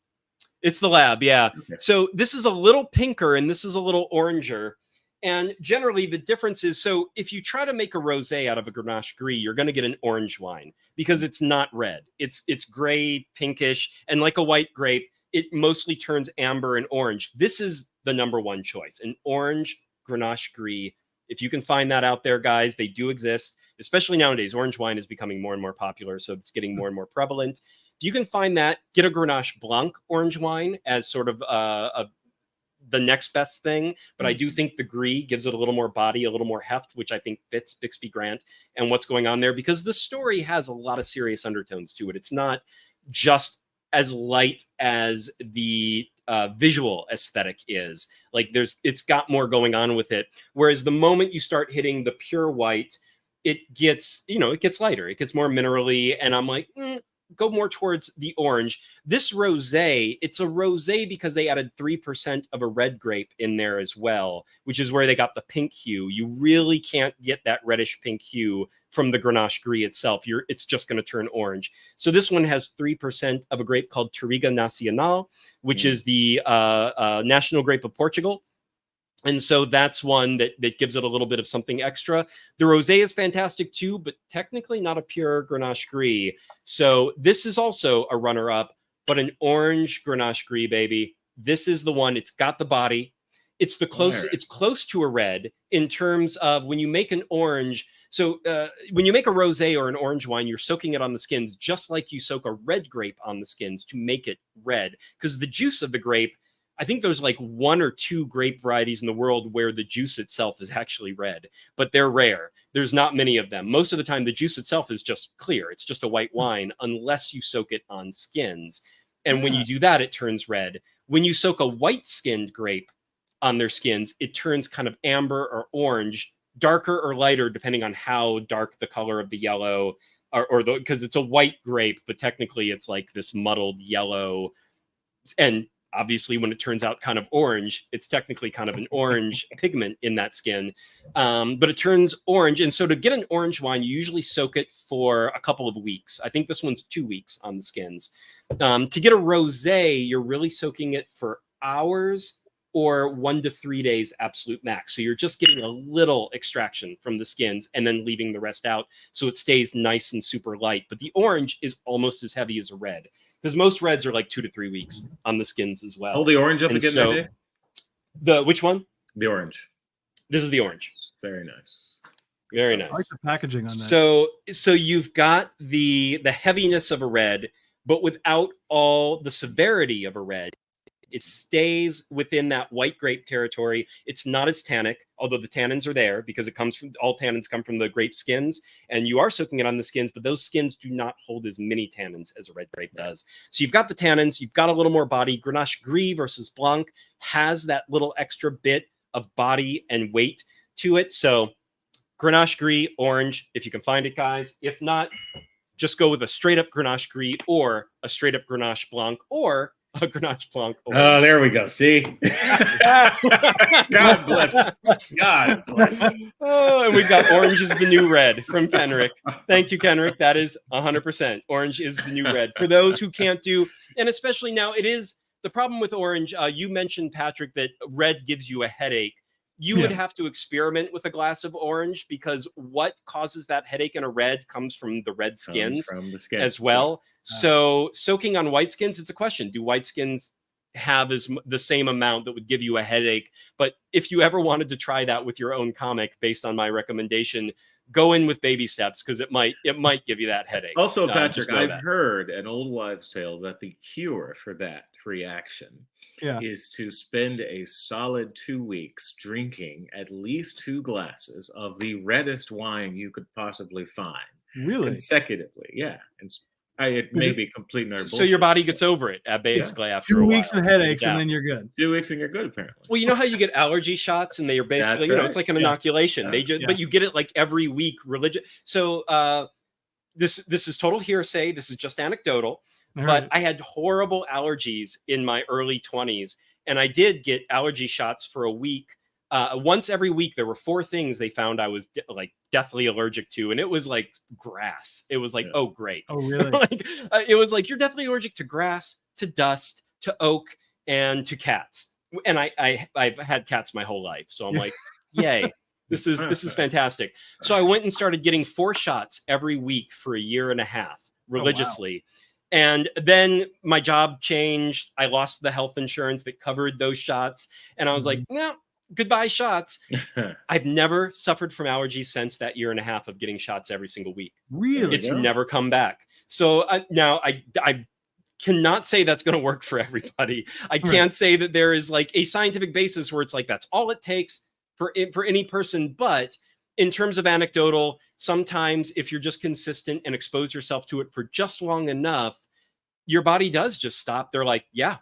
it's the Lab, yeah. Okay. So this is a little pinker and this is a little oranger. And generally the difference is, so if you try to make a rosé out of a Grenache Gris, you're going to get an orange wine because it's not red. It's gray, pinkish, and like a white grape, it mostly turns amber and orange. This is the number one choice, an orange Grenache Gris. If you can find that out there, guys, they do exist, especially nowadays. Orange wine is becoming more and more popular, so it's getting more and more prevalent. If you can find that, get a Grenache Blanc orange wine as sort of the next best thing. But I do think the Gris gives it a little more body, a little more heft, which I think fits Bixby Grant and what's going on there, because the story has a lot of serious undertones to it. It's not just as light as the visual aesthetic is. Like it's got more going on with it. Whereas the moment you start hitting the pure white, it gets lighter. It gets more minerally. And I'm like, go more towards the orange. This rosé, it's a rosé because they added 3% of a red grape in there as well, which is where they got the pink hue. You really can't get that reddish pink hue from the Grenache Gris itself. It's just going to turn orange. So this one has 3% of a grape called Touriga Nacional, which is the national grape of Portugal. And so that's one that gives it a little bit of something extra. The rosé is fantastic too, but technically not a pure Grenache Gris. So this is also a runner-up, but an orange Grenache Gris, baby. This is the one. It's got the body. It's It's close to a red in terms of when you make an orange. So when you make a rosé or an orange wine, you're soaking it on the skins just like you soak a red grape on the skins to make it red, because the juice of the grape, I think there's like 1 or 2 grape varieties in the world where the juice itself is actually red, but they're rare. There's not many of them. Most of the time, the juice itself is just clear. It's just a white wine unless you soak it on skins. And when you do that, it turns red. When you soak a white-skinned grape on their skins, it turns kind of amber or orange, darker or lighter, depending on how dark the color of the yellow, or because it's a white grape, but technically it's like this muddled yellow. And obviously when it turns out kind of orange, it's technically kind of an orange pigment in that skin, but it turns orange. And so to get an orange wine, you usually soak it for a couple of weeks. I think this one's 2 weeks on the skins. To get a rosé, you're really soaking it for hours, or 1 to 3 days absolute max. So you're just getting a little extraction from the skins and then leaving the rest out, so it stays nice and super light. But the orange is almost as heavy as a red, because most reds are like 2 to 3 weeks on the skins as well. Hold the orange up and again, so, which one? The orange. This is the orange. Very nice. Very nice. I like the packaging on that. So you've got the heaviness of a red, but without all the severity of a red. It stays within that white grape territory. It's not as tannic, although the tannins are there, because all tannins come from the grape skins, and you are soaking it on the skins, but those skins do not hold as many tannins as a red grape does. So you've got the tannins, you've got a little more body. Grenache Gris versus Blanc has that little extra bit of body and weight to it. So Grenache Gris, orange, if you can find it, guys. If not, just go with a straight up Grenache Gris or a straight up Grenache Blanc or a Grenache Blanc. Orange. Oh, there we go. See? God bless. God bless. Oh, and we've got orange is the new red from Kenrick. Thank you, Kenrick. That is 100%. Orange is the new red. For those who can't do, and especially now, it is the problem with orange. You mentioned, Patrick, that red gives you a headache. You would have to experiment with a glass of orange, because what causes that headache in a red comes from the red skins, as well. So soaking on white skins, it's a question. Do white skins have the same amount that would give you a headache? But if you ever wanted to try that with your own comic, based on my recommendation, go in with baby steps, because it might give you that headache. Also, Patrick, I've heard an old wives' tale that the cure for that reaction is to spend a solid 2 weeks drinking at least 2 glasses of the reddest wine you could possibly find. Really? Consecutively, yeah. And it may be complete and utter bullshit. So your body gets over it, basically, after 2 a while. 2 weeks of headaches, and then you're good. 2 weeks and you're good, apparently. Well, you know how you get allergy shots, and they are basically, it's like an inoculation. They just, but you get it like every week. So this is total hearsay. This is just anecdotal. But I had horrible allergies in my early 20s, and I did get allergy shots for a week. Once every week, there were 4 things they found I was deathly allergic to, and it was like grass. It was like, oh great. Oh really? It was like, you're definitely allergic to grass, to dust, to oak, and to cats. And I've had cats my whole life, so I'm like, yay. This is fantastic. So I went and started getting 4 shots every week for a year and a half religiously. Oh, wow. And then my job changed. I lost the health insurance that covered those shots. And I was like, no, goodbye shots. I've never suffered from allergies since that year and a half of getting shots every single week. Really? It's never come back. So now I cannot say that's going to work for everybody. I can't say that there is like a scientific basis where it's like, that's all it takes for any person. But in terms of anecdotal, sometimes if you're just consistent and expose yourself to it for just long enough, your body does just stop. They're like, yeah,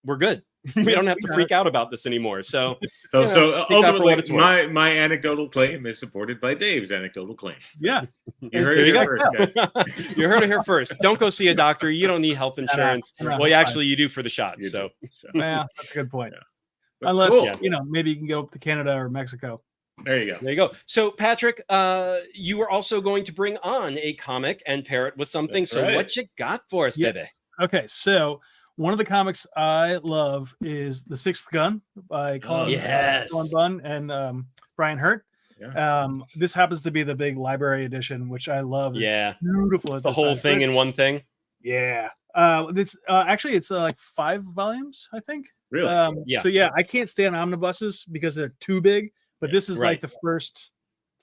we're good. We don't have to freak out about this anymore. So ultimately, my anecdotal claim is supported by Dave's anecdotal claim. Yeah. You heard it here first, guys. You heard it here first. Don't go see a doctor. You don't need health insurance. Well, actually, you do for the shots. So, yeah, that's a good point. Yeah. Unless, maybe you can go up to Canada or Mexico. There you go. There you go. So, Patrick, you are also going to bring on a comic and pair it with something. That's so right. What you got for us, baby? Okay, so one of the comics I love is The Sixth Gun by Cullen, Bunn, and Brian Hurtt. Yeah. This happens to be the big library edition, which I love. It's beautiful. It's the whole thing in one thing. Yeah. It's actually it's like 5 volumes, I think. Really? So I can't stand omnibuses because they're too big. But this is like the first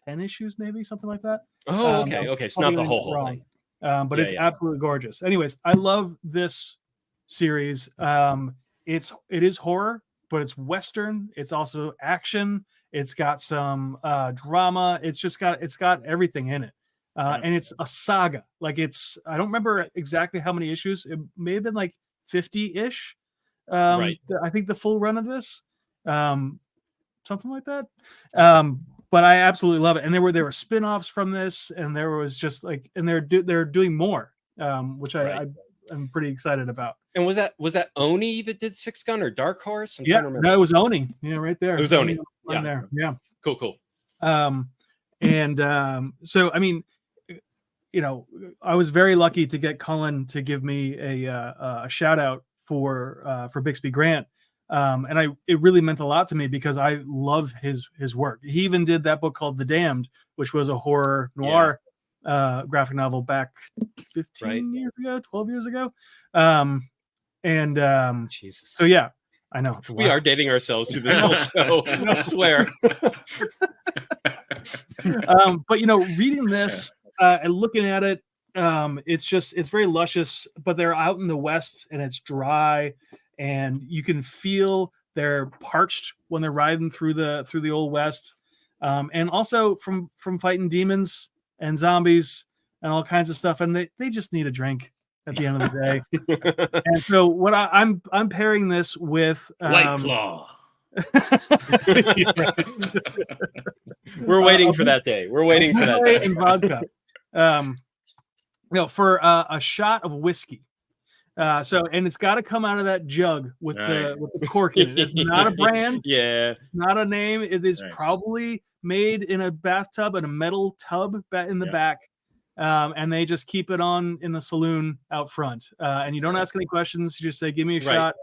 10 issues, maybe something like that. Oh, okay. Okay. So not the whole thing. But it's absolutely gorgeous. Anyways, I love this series. It is horror, but it's Western. It's also action. It's got some drama. It's got everything in it. And it's a saga. Like I don't remember exactly how many issues. It may have been like 50-ish. Right. I think the full run of this, something like that. But I absolutely love it. And there were spin-offs from this, and there was just like, and they're doing more, which I'm pretty excited about. And was that Oni that did Six Gun or Dark Horse? I'm trying to remember. No, it was Oni. Yeah, right there. It was Oni. Yeah. There. Yeah. Cool. So I mean, I was very lucky to get Cullen to give me a shout out for Bixby Grant. And it really meant a lot to me because I love his work. He even did that book called The Damned, which was a horror noir graphic novel back 15 years ago, 12 years ago. Jesus. So yeah, I know we are dating ourselves through this whole show. I swear. But reading this and looking at it, it's very luscious, but they're out in the West and it's dry, and you can feel they're parched when they're riding through the old West, and also from fighting demons and zombies and all kinds of stuff, and they just need a drink at the end of the day. And so what I'm pairing this with White Claw. We're waiting for that day. We're waiting for that day. And vodka. For a shot of whiskey. And it's got to come out of that jug with the cork in it. It's not a brand. Yeah. Not a name. It is probably made in a bathtub, in a metal tub in the back. And they just keep it on in the saloon out front. And you don't ask any questions. You just say, "Give me a shot.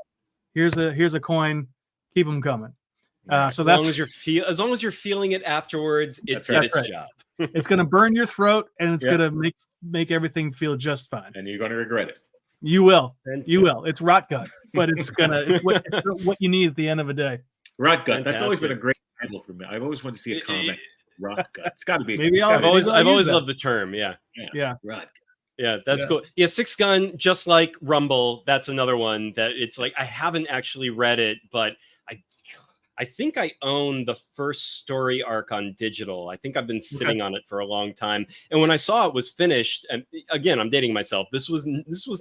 Here's a coin. Keep them coming." So as long as you're feeling it afterwards, it did its job. It's going to burn your throat, and it's going to make everything feel just fine. And you're going to regret it. You will. You will. It's rot gut, but it's what you need at the end of a day. Rot gut. That's always been a great title for me. I've always wanted to see a comic. Rot gut. It's got to be. Maybe I've always loved the term. Yeah. Rot gut. Yeah, that's cool. Yeah, Six Gun, just like Rumble, that's another one that it's like I haven't actually read it, but I think I own the first story arc on digital. I think I've been sitting on it for a long time. And when I saw it was finished, and again, I'm dating myself. This was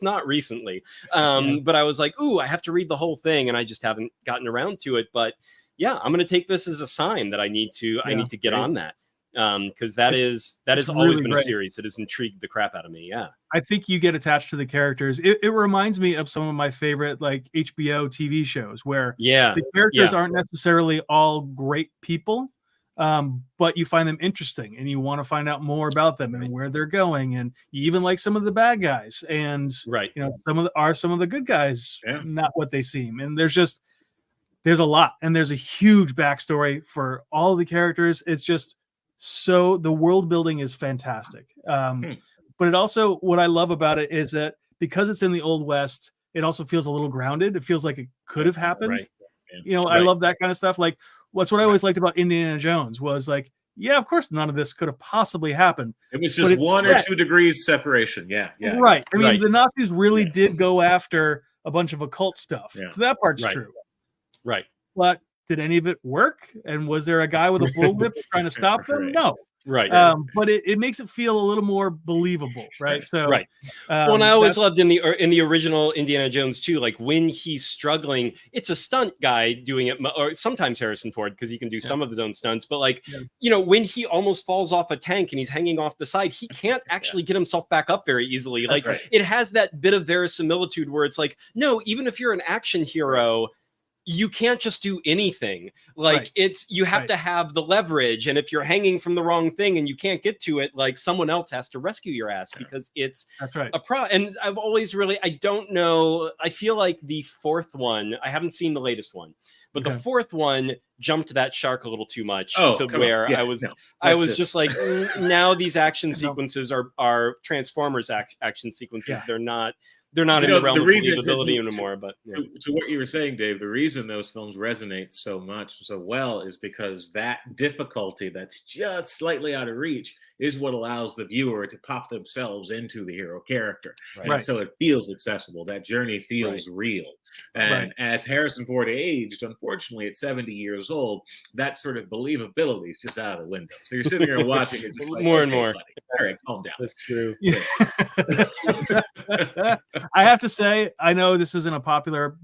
not recently. But I was like, ooh, I have to read the whole thing, and I just haven't gotten around to it. But yeah, I'm going to take this as a sign that I need to get on that. Because that has always really been a series that has intrigued the crap out of me. Yeah, I think you get attached to the characters. It reminds me of some of my favorite like HBO TV shows where the characters aren't necessarily all great people, but you find them interesting and you want to find out more about them and where they're going, and you even like some of the bad guys, and some of the good guys not what they seem, and there's a lot, and there's a huge backstory for all the characters. It's just so the world building is fantastic. But it also, what I love about it is that because it's in the Old West, it also feels a little grounded. It feels like it could have happened. I love that kind of stuff. Like what's what I always liked about Indiana Jones was like, yeah, of course, none of this could have possibly happened. It was just 1 or 2 degrees separation. Yeah. Right. I mean, the Nazis really did go after a bunch of occult stuff. Yeah. So that part's true. Right. But did any of it work? And was there a guy with a bullwhip trying to stop them? No. Right. But it makes it feel a little more believable, right? So well, and I always loved in the original Indiana Jones too, like when he's struggling, it's a stunt guy doing it, or sometimes Harrison Ford, because he can do some of his own stunts. But like, when he almost falls off a tank and he's hanging off the side, he can't actually get himself back up very easily. Like it has that bit of verisimilitude where it's like, no, even if you're an action hero, you can't just do anything. Like you have to have the leverage. And if you're hanging from the wrong thing and you can't get to it, like someone else has to rescue your ass because it's a And I've always I don't know. I feel like the fourth one, I haven't seen the latest one, but the fourth one jumped that shark a little too much I was just like, now these action sequences are Transformers action sequences. They're not in the realm of believability anymore. But to what you were saying, Dave, the reason those films resonate so well is because that difficulty that's just slightly out of reach is what allows the viewer to pop themselves into the hero character. And so it feels accessible. That journey feels real. And as Harrison Ford aged, unfortunately, at 70 years old, that sort of believability is just out of the window. So you're sitting here watching it just like, more and more. Buddy, all right, calm down. That's true. I have to say, I know this isn't a popular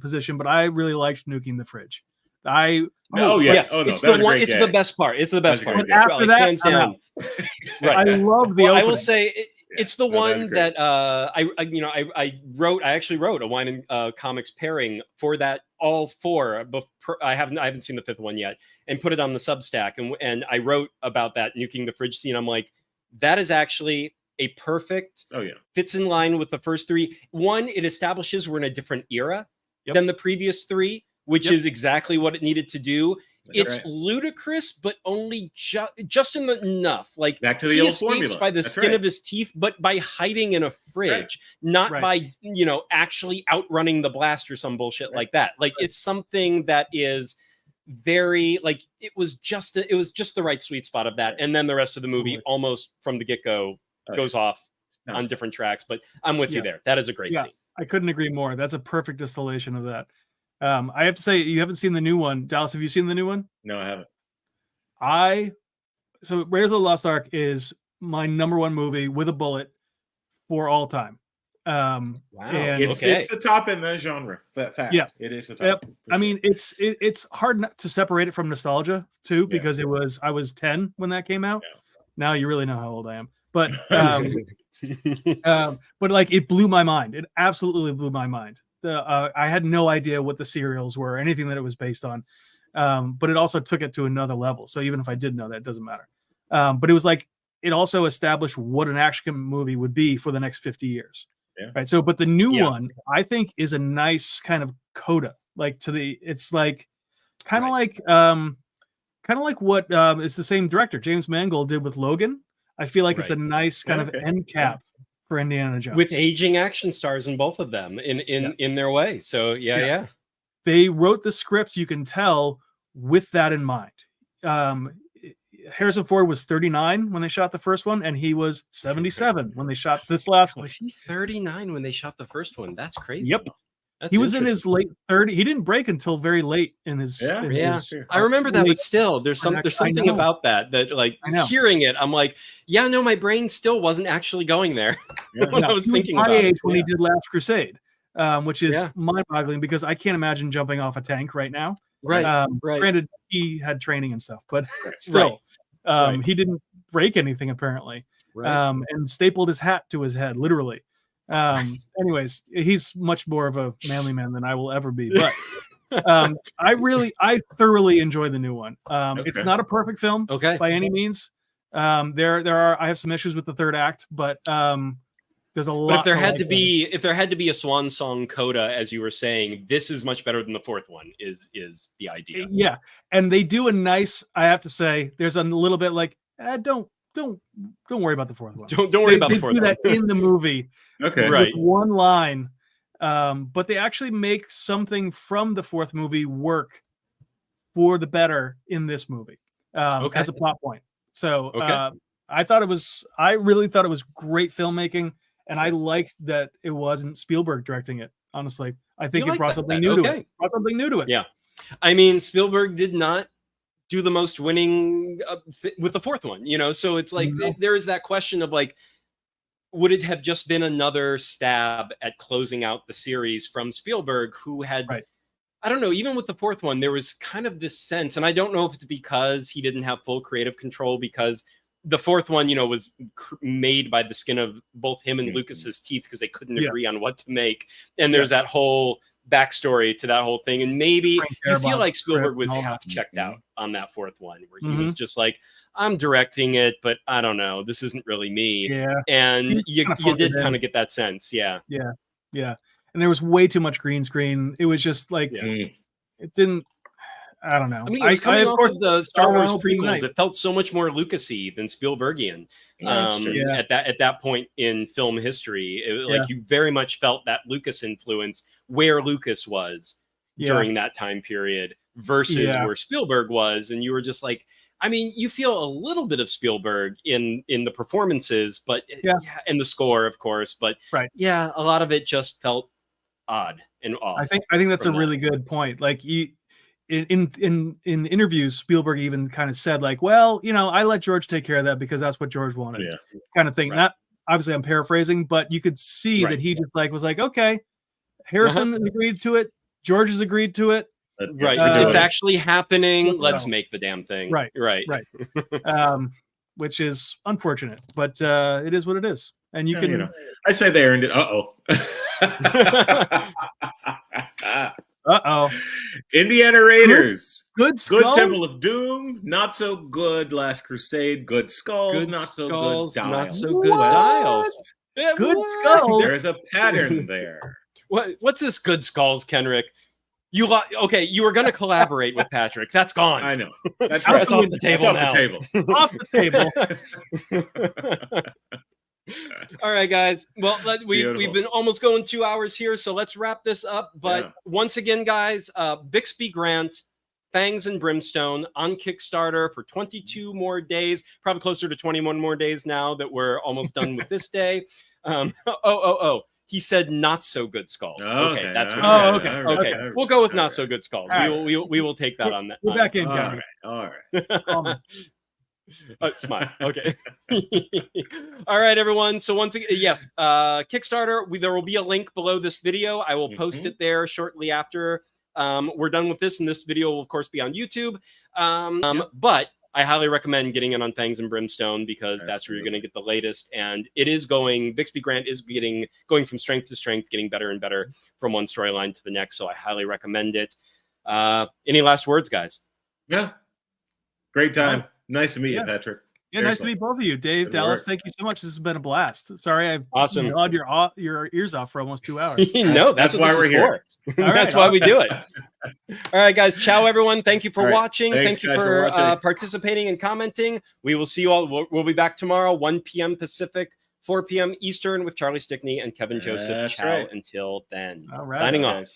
position, but I really liked nuking the fridge. Yes, it's the one. It's the best part. It's the best part. But after that, hands down. Right. I love the. I will say it's the one that I actually wrote a wine and comics pairing for that. All four. I haven't seen the fifth one yet, and put it on the Substack. And I wrote about that nuking the fridge scene. I'm like, that is actually a perfect. Fits in line with the first three. One, it establishes we're in a different era than the previous three, which is exactly what it needed to do. It's ludicrous, but only just enough. Like, back to the old formula. By the skin of his teeth, but by hiding in a fridge, not by actually outrunning the blast or some bullshit like that. Like, it's something that is very like it was just the right sweet spot of that. And then the rest of the movie, almost from the get-go, goes off on different tracks. But I'm with you there. That is a great scene. I couldn't agree more. That's a perfect distillation of that. I have to say, you haven't seen the new one. Dallas, have you seen the new one? No, I haven't. So Raiders of the Lost Ark is my #1 movie with a bullet for all time. Wow. It's the top in the genre. Fact. Yeah. It is the top. Yep. I mean, it's hard not to separate it from nostalgia too, because I was 10 when that came out. Yeah. Now you really know how old I am. But but like, it blew my mind. It absolutely blew my mind. I had no idea what the serials were, anything that it was based on. But it also took it to another level. So even if I did know that, it doesn't matter. But it was like, it also established what an action movie would be for the next 50 years. Yeah. Right. So, but the new one, I think, is a nice kind of coda, like it's like kind of like what it's the same director, James Mangold, did with Logan. I feel like it's a nice kind of end cap for Indiana Jones, with aging action stars in both of them in their way. So yeah. They wrote the script, you can tell, with that in mind. Harrison Ford was 39 when they shot the first one, and he was 77 when they shot this last one. Was he 39 when they shot the first one? That's crazy. Yep. He was in his late 30s. He didn't break until very late in his. I remember that, but still, there's something about that like hearing it, I'm like, my brain still wasn't actually going there when I was thinking about it. When he did Last Crusade, which is mind-boggling because I can't imagine jumping off a tank right now. Right. Granted, he had training and stuff, but still, he didn't break anything apparently. And stapled his hat to his head, literally. Anyways, he's much more of a manly man than I will ever be. But I thoroughly enjoy the new one. It's not a perfect film by any means. I have some issues with the third act, but there's a lot. But if there had to be a swan song coda, as you were saying, this is much better than the fourth one. Is the idea? Yeah, and they do a nice. I have to say, there's a little bit like don't worry about the fourth one. Don't worry about the fourth one. They do that in the movie. Right. One line, but they actually make something from the fourth movie work for the better in this movie as a plot point. So I really thought it was great filmmaking, and I liked that it wasn't Spielberg directing it. Honestly, I think it brought something new to it. Brought something new to it. Yeah, I mean, Spielberg did not do the most winning with the fourth one, so it's like there is that question of like, would it have just been another stab at closing out the series from Spielberg, who had I don't know, even with the fourth one, there was kind of this sense, and I don't know if it's because he didn't have full creative control, because the fourth one, was made by the skin of both him and Lucas's teeth, because they couldn't agree on what to make. And there's that whole backstory to that whole thing. And maybe you feel like Spielberg was half checked out on that fourth one, where he was just like, I'm directing it, but I don't know, this isn't really me. Yeah. And you did kind of get that sense. Yeah. And there was way too much green screen. It was just like, it didn't, I don't know. I mean, it was coming off of the Star Wars prequels. It felt so much more Lucasy than Spielbergian at that point in film history. Like, you very much felt that Lucas influence where Lucas was during that time period versus where Spielberg was. And you were just like, I mean, you feel a little bit of Spielberg in the performances, but and the score, of course. But a lot of it just felt odd and off. I think that's a really good point. Like, in interviews, Spielberg even kind of said like, well, I let George take care of that because that's what George wanted, kind of thing. obviously I'm paraphrasing, but you could see that he just like was like, okay, Harrison agreed to it, George has agreed to it. Right. It's actually happening. Let's make the damn thing. Right. Which is unfortunate, but it is what it is. And you can I say they earned it. Indiana Raiders. Good Temple of Doom. Not so good Last Crusade. Good Skulls. Not so good Dials. Not so good Dials. Good Skulls. There's a pattern there. What's this Good Skulls, Kenrick? You were going to collaborate with Patrick. That's gone. I know. That's off the table now. Off the table. All right, guys. Well, we've been almost going 2 hours here, so let's wrap this up. But once again, guys, Bixby Grant, Fangs and Brimstone on Kickstarter for 22 more days, probably closer to 21 more days now that we're almost done with this day. He said not so good skulls. Okay, that's what. Okay. We'll go with not so good skulls. We will take that on that. We're back in. All right. Smile. Okay. All right, everyone. So once again, yes, Kickstarter. There will be a link below this video. I will post it there shortly after we're done with this, and this video will of course be on YouTube. But I highly recommend getting in on Fangs and Brimstone because that's where you're going to get the latest. And it is Bixby Grant is going from strength to strength, getting better and better from one storyline to the next. So I highly recommend it. Any last words, guys? Yeah. Great time. Nice to meet you, Patrick. Yeah, nice to meet both of you. Dave, Dallas, thank you so much. This has been a blast. Sorry I've gnawed your ears off for almost 2 hours. No, that's why we're here. That's why we do it. All right, guys. Ciao, everyone. Thank you for watching. Thank you for participating and commenting. We will see you all. We'll be back tomorrow, 1 p.m. Pacific, 4 p.m. Eastern with Charlie Stickney and Kevin Joseph. Ciao until then. All right, Signing off.